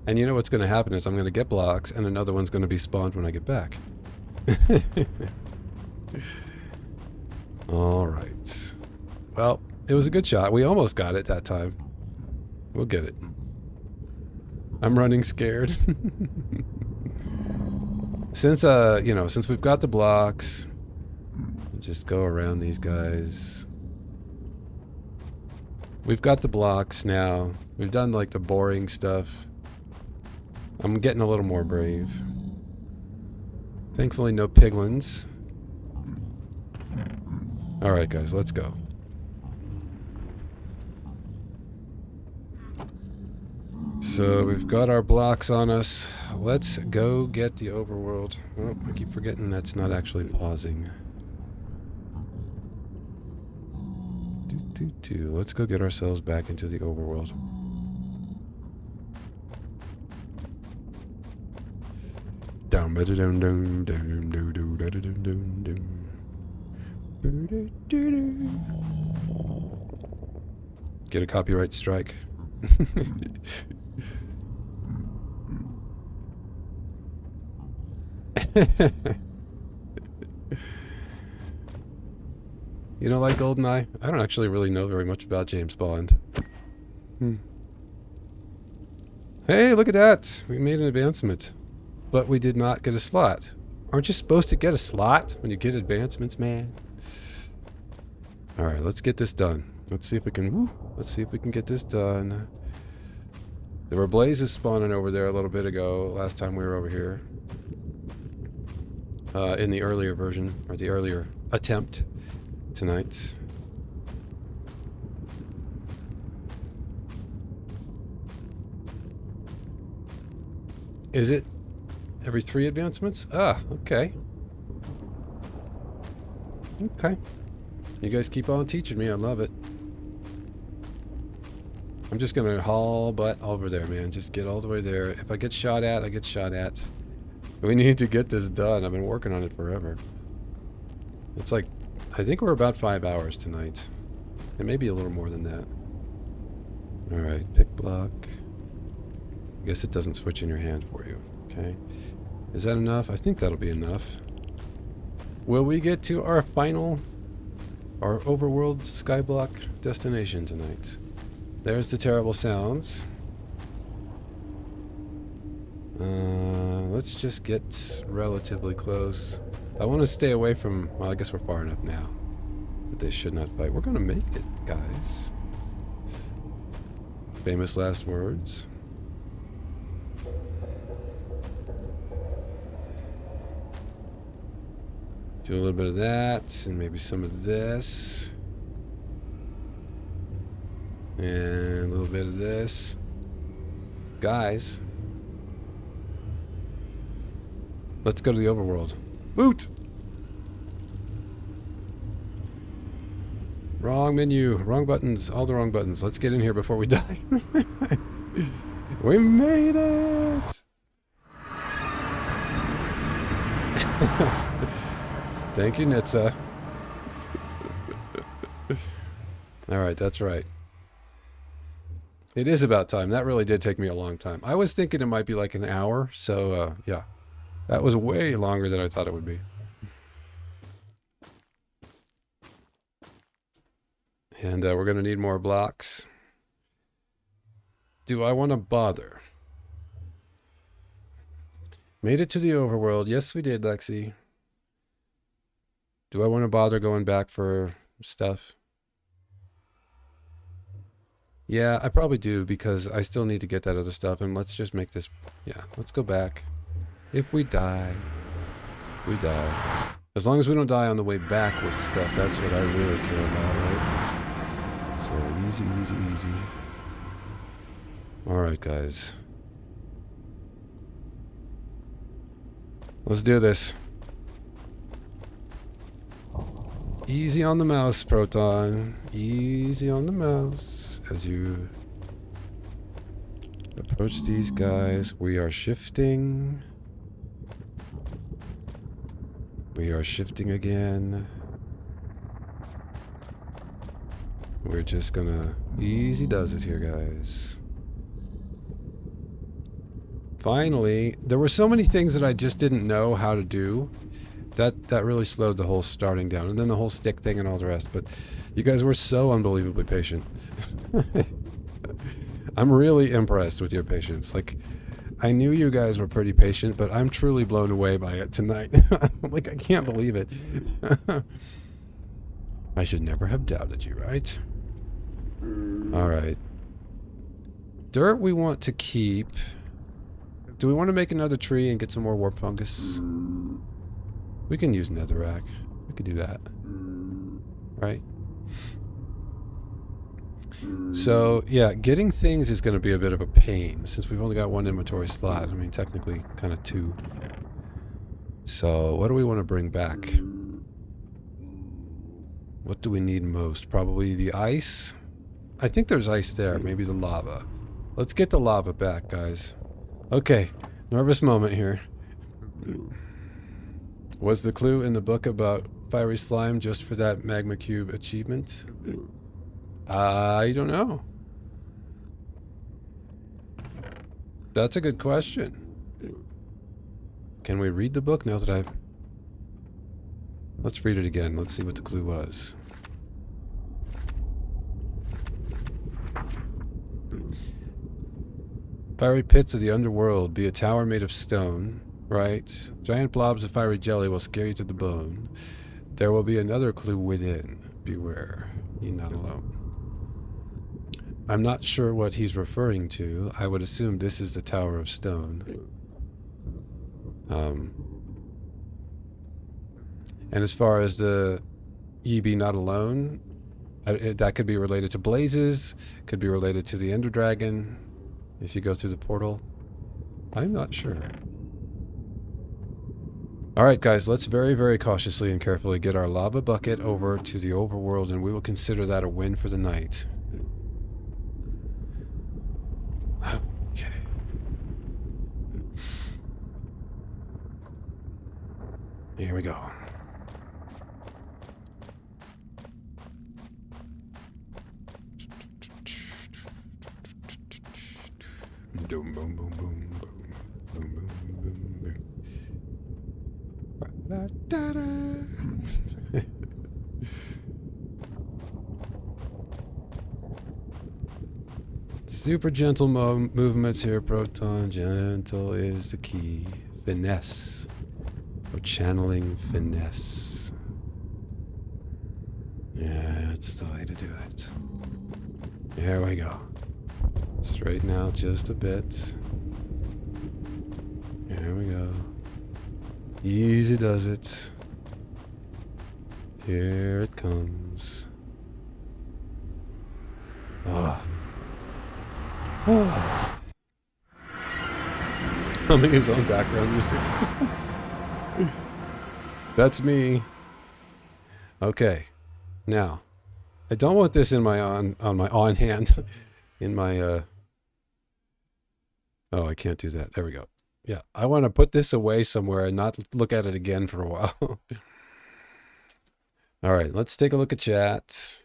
And you know what's going to happen is I'm going to get blocks, and another one's going to be spawned when I get back. Alright. Well, it was a good shot. We almost got it that time. We'll get it. I'm running scared. Since, you know, since we've got the blocks, just go around these guys. We've got the blocks now. We've done like the boring stuff. I'm getting a little more brave. Thankfully no piglins. Alright guys, let's go. So we've got our blocks on us. Let's go get the overworld. Oh, I keep forgetting that's not actually pausing. Let's go get ourselves back into the overworld. Get a copyright strike. You know, like GoldenEye? I don't actually really know very much about James Bond. Hey, look at that! We made an advancement. But we did not get a slot. Aren't you supposed to get a slot when you get advancements, man? Alright, let's get this done. Let's see if we can... let's see if we can get this done. There were blazes spawning over there a little bit ago, last time we were over here. In the earlier version, or the earlier attempt tonight. Is it every 3 advancements? Ah, okay. Okay. You guys keep on teaching me, I love it. I'm just gonna haul butt over there, man. Just get all the way there. If I get shot at, I get shot at. We need to get this done. I've been working on it forever. It's like, I think we're about 5 hours tonight. It may be a little more than that. Alright, pick block. I guess it doesn't switch in your hand for you. Okay. Is that enough? I think that'll be enough. Will we get to our final, our overworld skyblock destination tonight? There's the terrible sounds. Let's just get relatively close. I want to stay away from... Well, I guess we're far enough now that they should not fight. We're going to make it, guys. Famous last words. Do a little bit of that, and maybe some of this. And a little bit of this. Guys. Let's go to the overworld. Woot! Wrong menu. Wrong buttons. All the wrong buttons. Let's get in here before we die. We made it! Thank you, Nitsa. Alright, that's right. It is about time. That really did take me a long time. I was thinking it might be like an hour, so yeah. That was way longer than I thought it would be. And we're going to need more blocks. Do I want to bother? Made it to the overworld. Yes, we did, Lexi. Do I want to bother going back for stuff? Yeah, I probably do, because I still need to get that other stuff, and let's just make this... Yeah, let's go back. If we die, we die. As long as we don't die on the way back with stuff, that's what I really care about, right? So, easy, easy, easy. Alright, guys. Let's do this. Easy on the mouse, Proton. Easy on the mouse as you approach these guys. We are shifting. We are shifting again. We're just gonna easy does it here, guys. Finally, there were so many things that I just didn't know how to do. That really slowed the whole starting down, and then the whole stick thing and all the rest. But you guys were so unbelievably patient. I'm really impressed with your patience. Like, I knew you guys were pretty patient, but I'm truly blown away by it tonight. Like, I can't believe it. I should never have doubted you, right? All right. Dirt we want to keep. Do we want to make another tree and get some more warp fungus? We can use netherrack. We could do that. Right? So, yeah, getting things is going to be a bit of a pain since we've only got one inventory slot. I mean, technically, kind of two. So, what do we want to bring back? What do we need most? Probably the ice? I think there's ice there. Maybe the lava. Let's get the lava back, guys. Okay, nervous moment here. Was the clue in the book about fiery slime just for that magma cube achievement? I don't know. That's a good question. Can we read the book now that I've... Let's read it again. Let's see what the clue was. Fiery pits of the underworld, be a tower made of stone, right? Giant blobs of fiery jelly will scare you to the bone. There will be another clue within. Beware, you're not alone. I'm not sure what he's referring to. I would assume this is the Tower of Stone. And as far as the ye be not alone, that could be related to blazes, could be related to the Ender Dragon, if you go through the portal. I'm not sure. Alright guys, let's very, very cautiously and carefully get our lava bucket over to the overworld, and we will consider that a win for the night. Okay. Here we go. Boom, boom, boom, boom, boom, boom, boom, boom, boom. Da, da, da. Super gentle movements here, Proton. Gentle is the key. Finesse. We're channeling finesse. Yeah, that's the way to do it. There we go. Straighten out just a bit. There we go. Easy does it. Here it comes. Ah. Oh. Humming his own background music. That's me. Okay. Now, I don't want this in my on my on hand. In my oh, I can't do that. There we go. Yeah, I want to put this away somewhere and not look at it again for a while. All right, let's take a look at chat.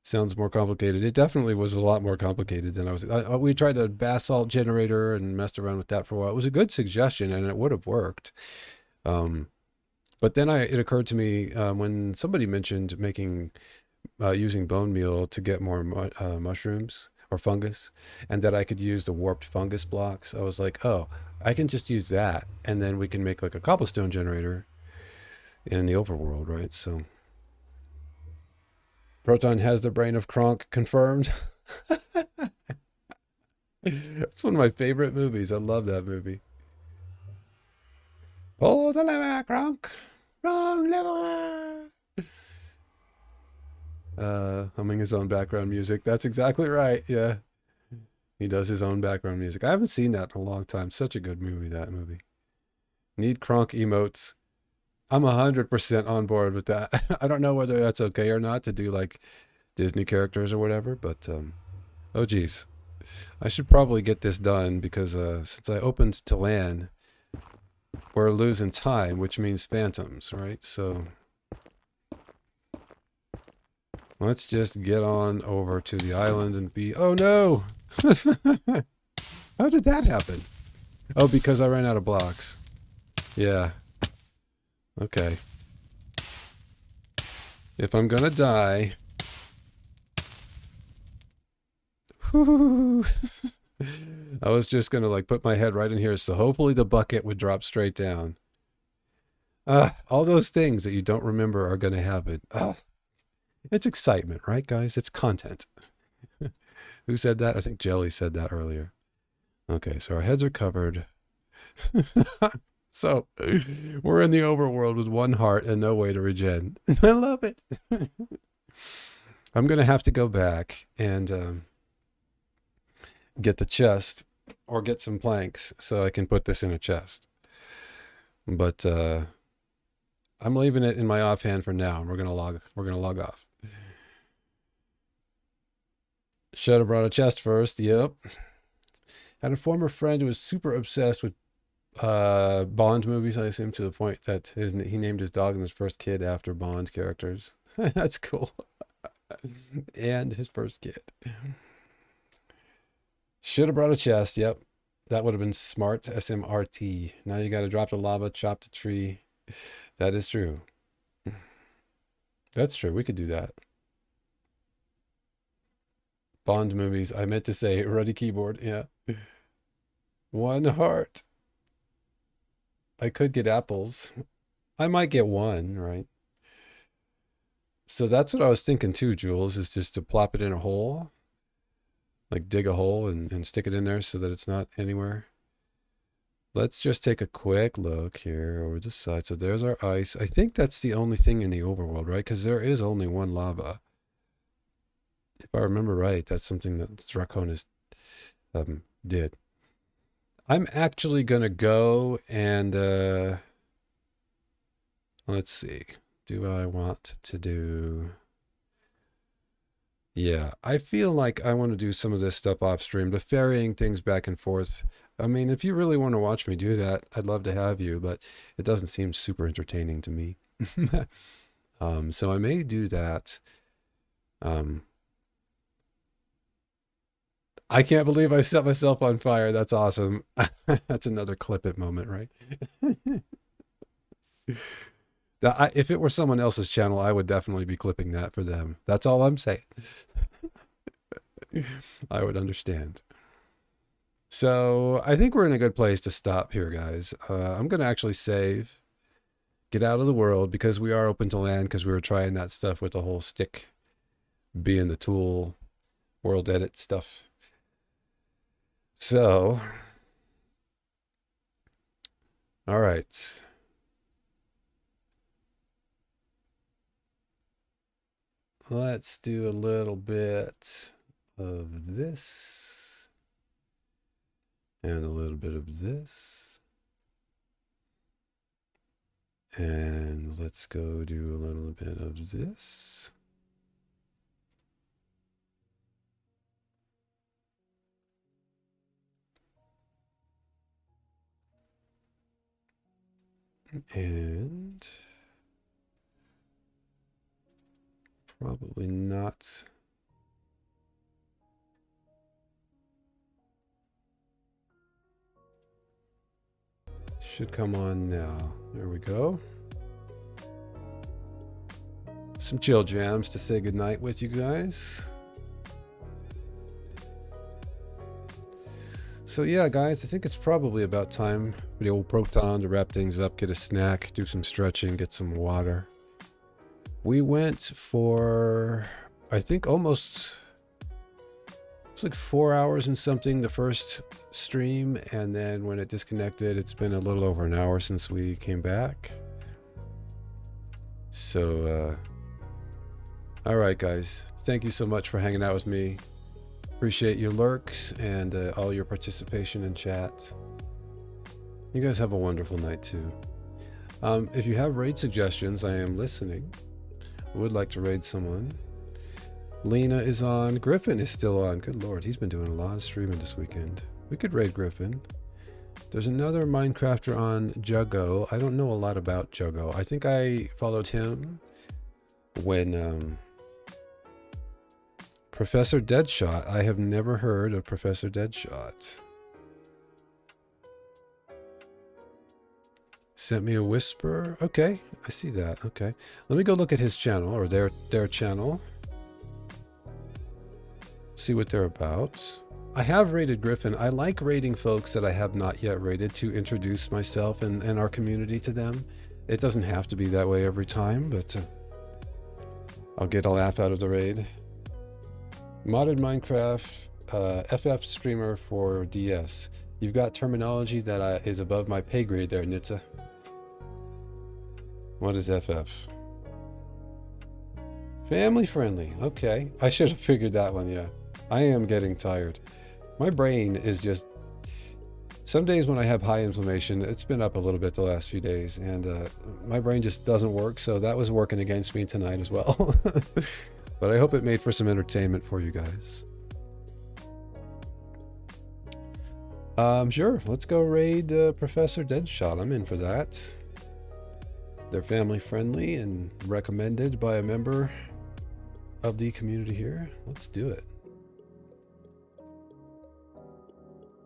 Sounds more complicated. It definitely was a lot more complicated than I was. We tried a basalt generator and messed around with that for a while. It was a good suggestion and it would have worked. But then it occurred to me when somebody mentioned making using bone meal to get more mushrooms or fungus, and that I could use the warped fungus blocks. I was like, oh, I can just use that, and then we can make like a cobblestone generator in the overworld, right? So Proton has the brain of Kronk, confirmed. It's one of my favorite movies. I love that movie. Pull the lever, Kronk. Wrong lever. Humming his own background music. That's exactly right. Yeah. He does his own background music. I haven't seen that in a long time. Such a good movie, that movie. Need Kronk emotes. I'm 100% on board with that. I don't know whether that's okay or not to do like Disney characters or whatever, but oh geez. I should probably get this done because since I opened to land, we're losing time, which means phantoms, right? So let's just get on over to the island and be... Oh no! How did that happen? Oh, because I ran out of blocks. Yeah. Okay. If I'm gonna die... I was just gonna like put my head right in here, so hopefully the bucket would drop straight down. All those things that you don't remember are gonna happen. It's excitement, right, guys? It's content. Who said that? I think Jelly said that earlier. Okay, so our heads are covered. So we're in the overworld with one heart and no way to regen. I love it. I'm going to have to go back and get the chest or get some planks so I can put this in a chest. But I'm leaving it in my offhand for now, and we're gonna log off. Should have brought a chest first. Yep. Had a former friend who was super obsessed with Bond movies, I assume, to the point that he named his dog and his first kid after Bond characters. That's cool. And his first kid. Should have brought a chest. Yep. That would have been smart. SMRT. Now you got to drop the lava, chop the tree. That is true. That's true. We could do that. Bond movies. I meant to say ruddy keyboard. Yeah. One heart. I could get apples. I might get one, right? So that's what I was thinking too, Jules, is just to plop it in a hole. Like dig a hole and stick it in there so that it's not anywhere. Let's just take a quick look here over the side. So there's our ice. I think that's the only thing in the overworld, right? Because there is only one lava. If I remember right, that's something that Draconis did. I'm actually going to go and let's see. Do I want to do... Yeah, I feel like I want to do some of this stuff off stream, the ferrying things back and forth. I mean, if you really want to watch me do that, I'd love to have you, but it doesn't seem super entertaining to me. So I may do that. I can't believe I set myself on fire. That's awesome. That's another clip it moment, right? If it were someone else's channel, I would definitely be clipping that for them. That's all I'm saying. I would understand. So I think we're in a good place to stop here, guys. I'm going to actually save, get out of the world, because we are open to land, because we were trying that stuff with the whole stick being the tool, world edit stuff. So, all right. Let's do a little bit of this and a little bit of this. And let's go do a little bit of this. And probably not. Should come on now. There we go. Some chill jams to say goodnight with you guys. So yeah, guys, I think it's probably about time for the old Proton to wrap things up, get a snack, do some stretching, get some water. We went for, I think, almost, it's like 4 hours and something the first stream, and then when it disconnected, it's been a little over an hour since we came back. So, all right, guys, thank you so much for hanging out with me. Appreciate your lurks and all your participation in chat. You guys have a wonderful night too. If you have raid suggestions, I am listening. I would like to raid someone. Lena is on. Griffin is still on. Good lord, he's been doing a lot of streaming this weekend. We could raid Griffin. There's another Minecrafter on Juggo. I don't know a lot about Juggo. I think I followed him when Professor Deadshot. I have never heard of Professor Deadshot. Sent me a whisper. Okay, I see that. Okay, let me go look at his channel, or their channel. See what they're about. I have rated Griffin. I like rating folks that I have not yet rated to introduce myself and our community to them. It doesn't have to be that way every time, but I'll get a laugh out of the raid. Modded Minecraft FF streamer for DS. You've got terminology that is above my pay grade there, Nitsa. What is FF? Family friendly. Okay. I should have figured that one, yeah. I am getting tired. My brain is just... Some days when I have high inflammation, it's been up a little bit the last few days, and my brain just doesn't work, so that was working against me tonight as well. But I hope it made for some entertainment for you guys. Sure, let's go raid Professor Deadshot. I'm in for that. They're family friendly and recommended by a member of the community here. Let's do it.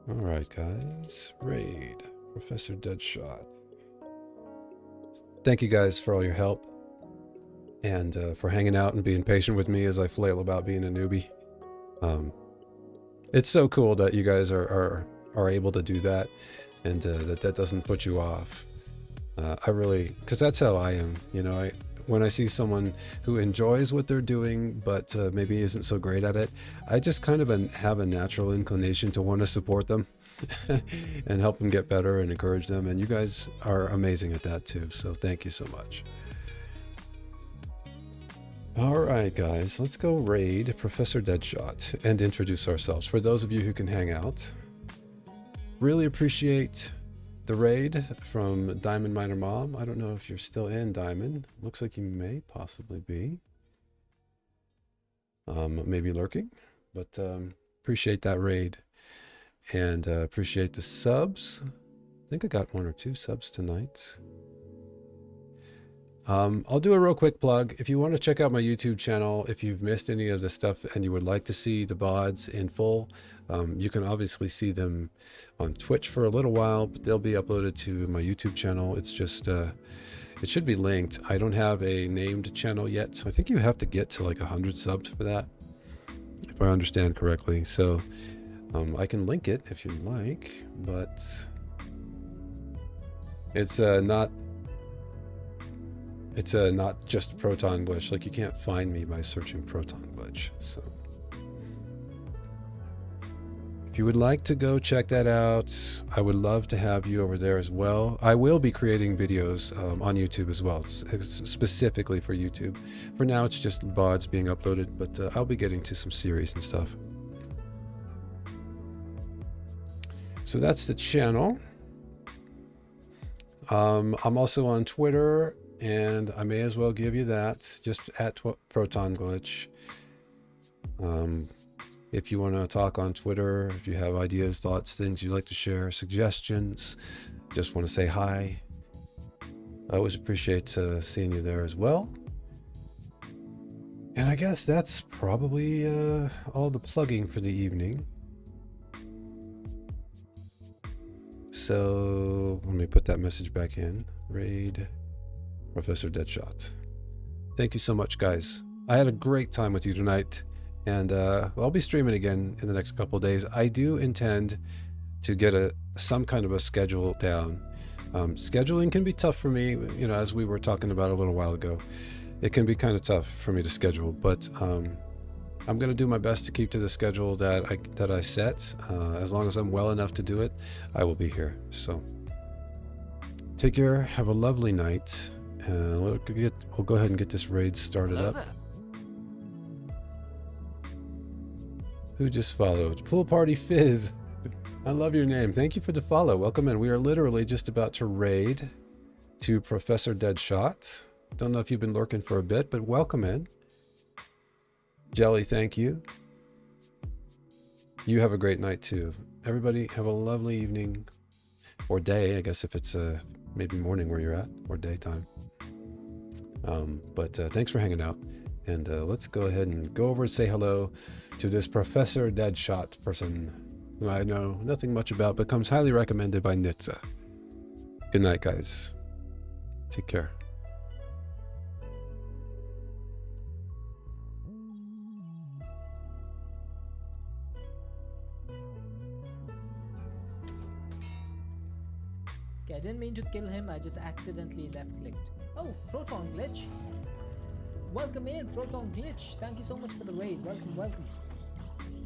All right, guys. Raid Professor Deadshot. Thank you guys for all your help and for hanging out and being patient with me as I flail about being a newbie. It's so cool that you guys are able to do that, and that doesn't put you off. I really, because that's how I am. You know, when I see someone who enjoys what they're doing but maybe isn't so great at it, I just kind of have a natural inclination to want to support them and help them get better and encourage them. And you guys are amazing at that too. So thank you so much. All right, guys, let's go raid Professor Deadshot and introduce ourselves. For those of you who can hang out, really appreciate the raid from Diamond Miner Mom. I don't know if you're still in, Diamond. Looks like you may possibly be. Maybe lurking, but appreciate that raid. And appreciate the subs. I think I got 1 or 2 subs tonight. I'll do a real quick plug. If you want to check out my YouTube channel, if you've missed any of the stuff and you would like to see the VODs in full, you can obviously see them on Twitch for a little while, but they'll be uploaded to my YouTube channel. It's just, it should be linked. I don't have a named channel yet, so I think you have to get to like 100 subs for that, if I understand correctly. So I can link it if you'd like, but it's not just ProtonGlitch. Like, you can't find me by searching ProtonGlitch. So if you would like to go check that out, I would love to have you over there as well. I will be creating videos on YouTube as well, specifically for YouTube. For now, it's just VODs being uploaded, but I'll be getting to some series and stuff. So that's the channel. I'm also on Twitter, and I may as well give you that, just at ProtonGlitch. If you want to talk on Twitter, if you have ideas, thoughts, things you'd like to share, suggestions, just want to say hi, I always appreciate seeing you there as well. And I guess that's probably all the plugging for the evening. So let me put that message back in. Raid Professor Deadshot. Thank you so much, guys. I had a great time with you tonight, and I'll be streaming again in the next couple of days. I do intend to get some kind of a schedule down. Scheduling can be tough for me, you know, as we were talking about a little while ago. It can be kind of tough for me to schedule, but I'm going to do my best to keep to the schedule that I set. As long as I'm well enough to do it, I will be here. So take care. Have a lovely night. We'll go ahead and get this raid started up. Who just followed? Pool Party Fizz. I love your name. Thank you for the follow. Welcome in. We are literally just about to raid to Professor Deadshot. Don't know if you've been lurking for a bit, but welcome in. Jelly, thank you. You have a great night too. Everybody have a lovely evening, or day, I guess, if it's maybe morning where you're at, or daytime. But thanks for hanging out, and let's go ahead and go over and say hello to this Professor Deadshot person who I know nothing much about, but comes highly recommended by Nitsa. Good night, guys. Take care. Okay, I didn't mean to kill him, I just accidentally left-clicked. Oh, ProtonGlitch. Welcome in, ProtonGlitch. Thank you so much for the raid. Welcome, welcome.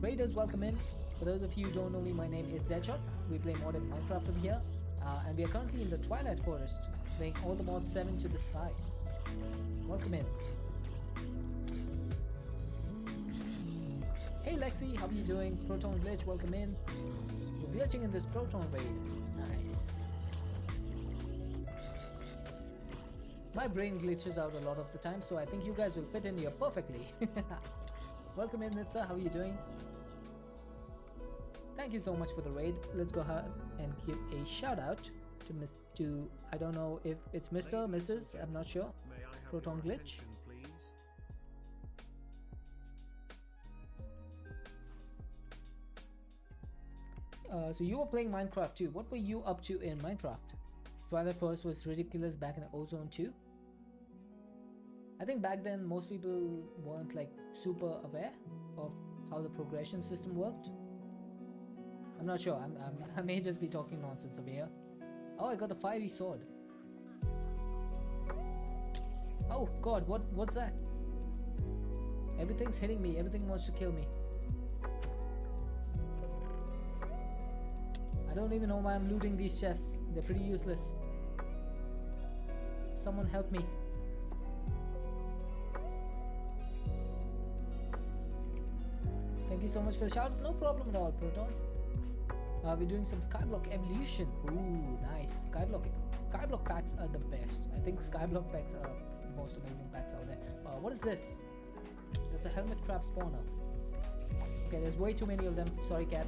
Raiders, welcome in. For those of you who don't know me, my name is Deadshot. We play modded Minecraft over here. And we are currently in the Twilight Forest, playing all the mods 7 to the sky. Welcome in. Hey Lexi, how are you doing? ProtonGlitch, welcome in. We're glitching in this Proton raid. Nice. My brain glitches out a lot of the time, so I think you guys will fit in here perfectly. Welcome in, Nitsa. How are you doing? Thank you so much for the raid. Let's go ahead and give a shout out to I don't know if it's Mr. Mrs. I'm not sure. ProtonGlitch. So you were playing Minecraft too. What were you up to in Minecraft? Twilight Forest was ridiculous back in Ozone 2. I think back then most people weren't like super aware of how the progression system worked. I'm not sure. I may just be talking nonsense over here. Oh, I got the fiery sword. Oh God, what's that? Everything's hitting me. Everything wants to kill me. I don't even know why I'm looting these chests. They're pretty useless. Someone help me. Thank you so much for the shout. No problem at all, Proton. We're doing some Skyblock Evolution. Ooh, nice. Skyblock packs are the best. I think Skyblock packs are the most amazing packs out there. What is this? That's a helmet trap spawner. Okay, there's way too many of them. Sorry, cat.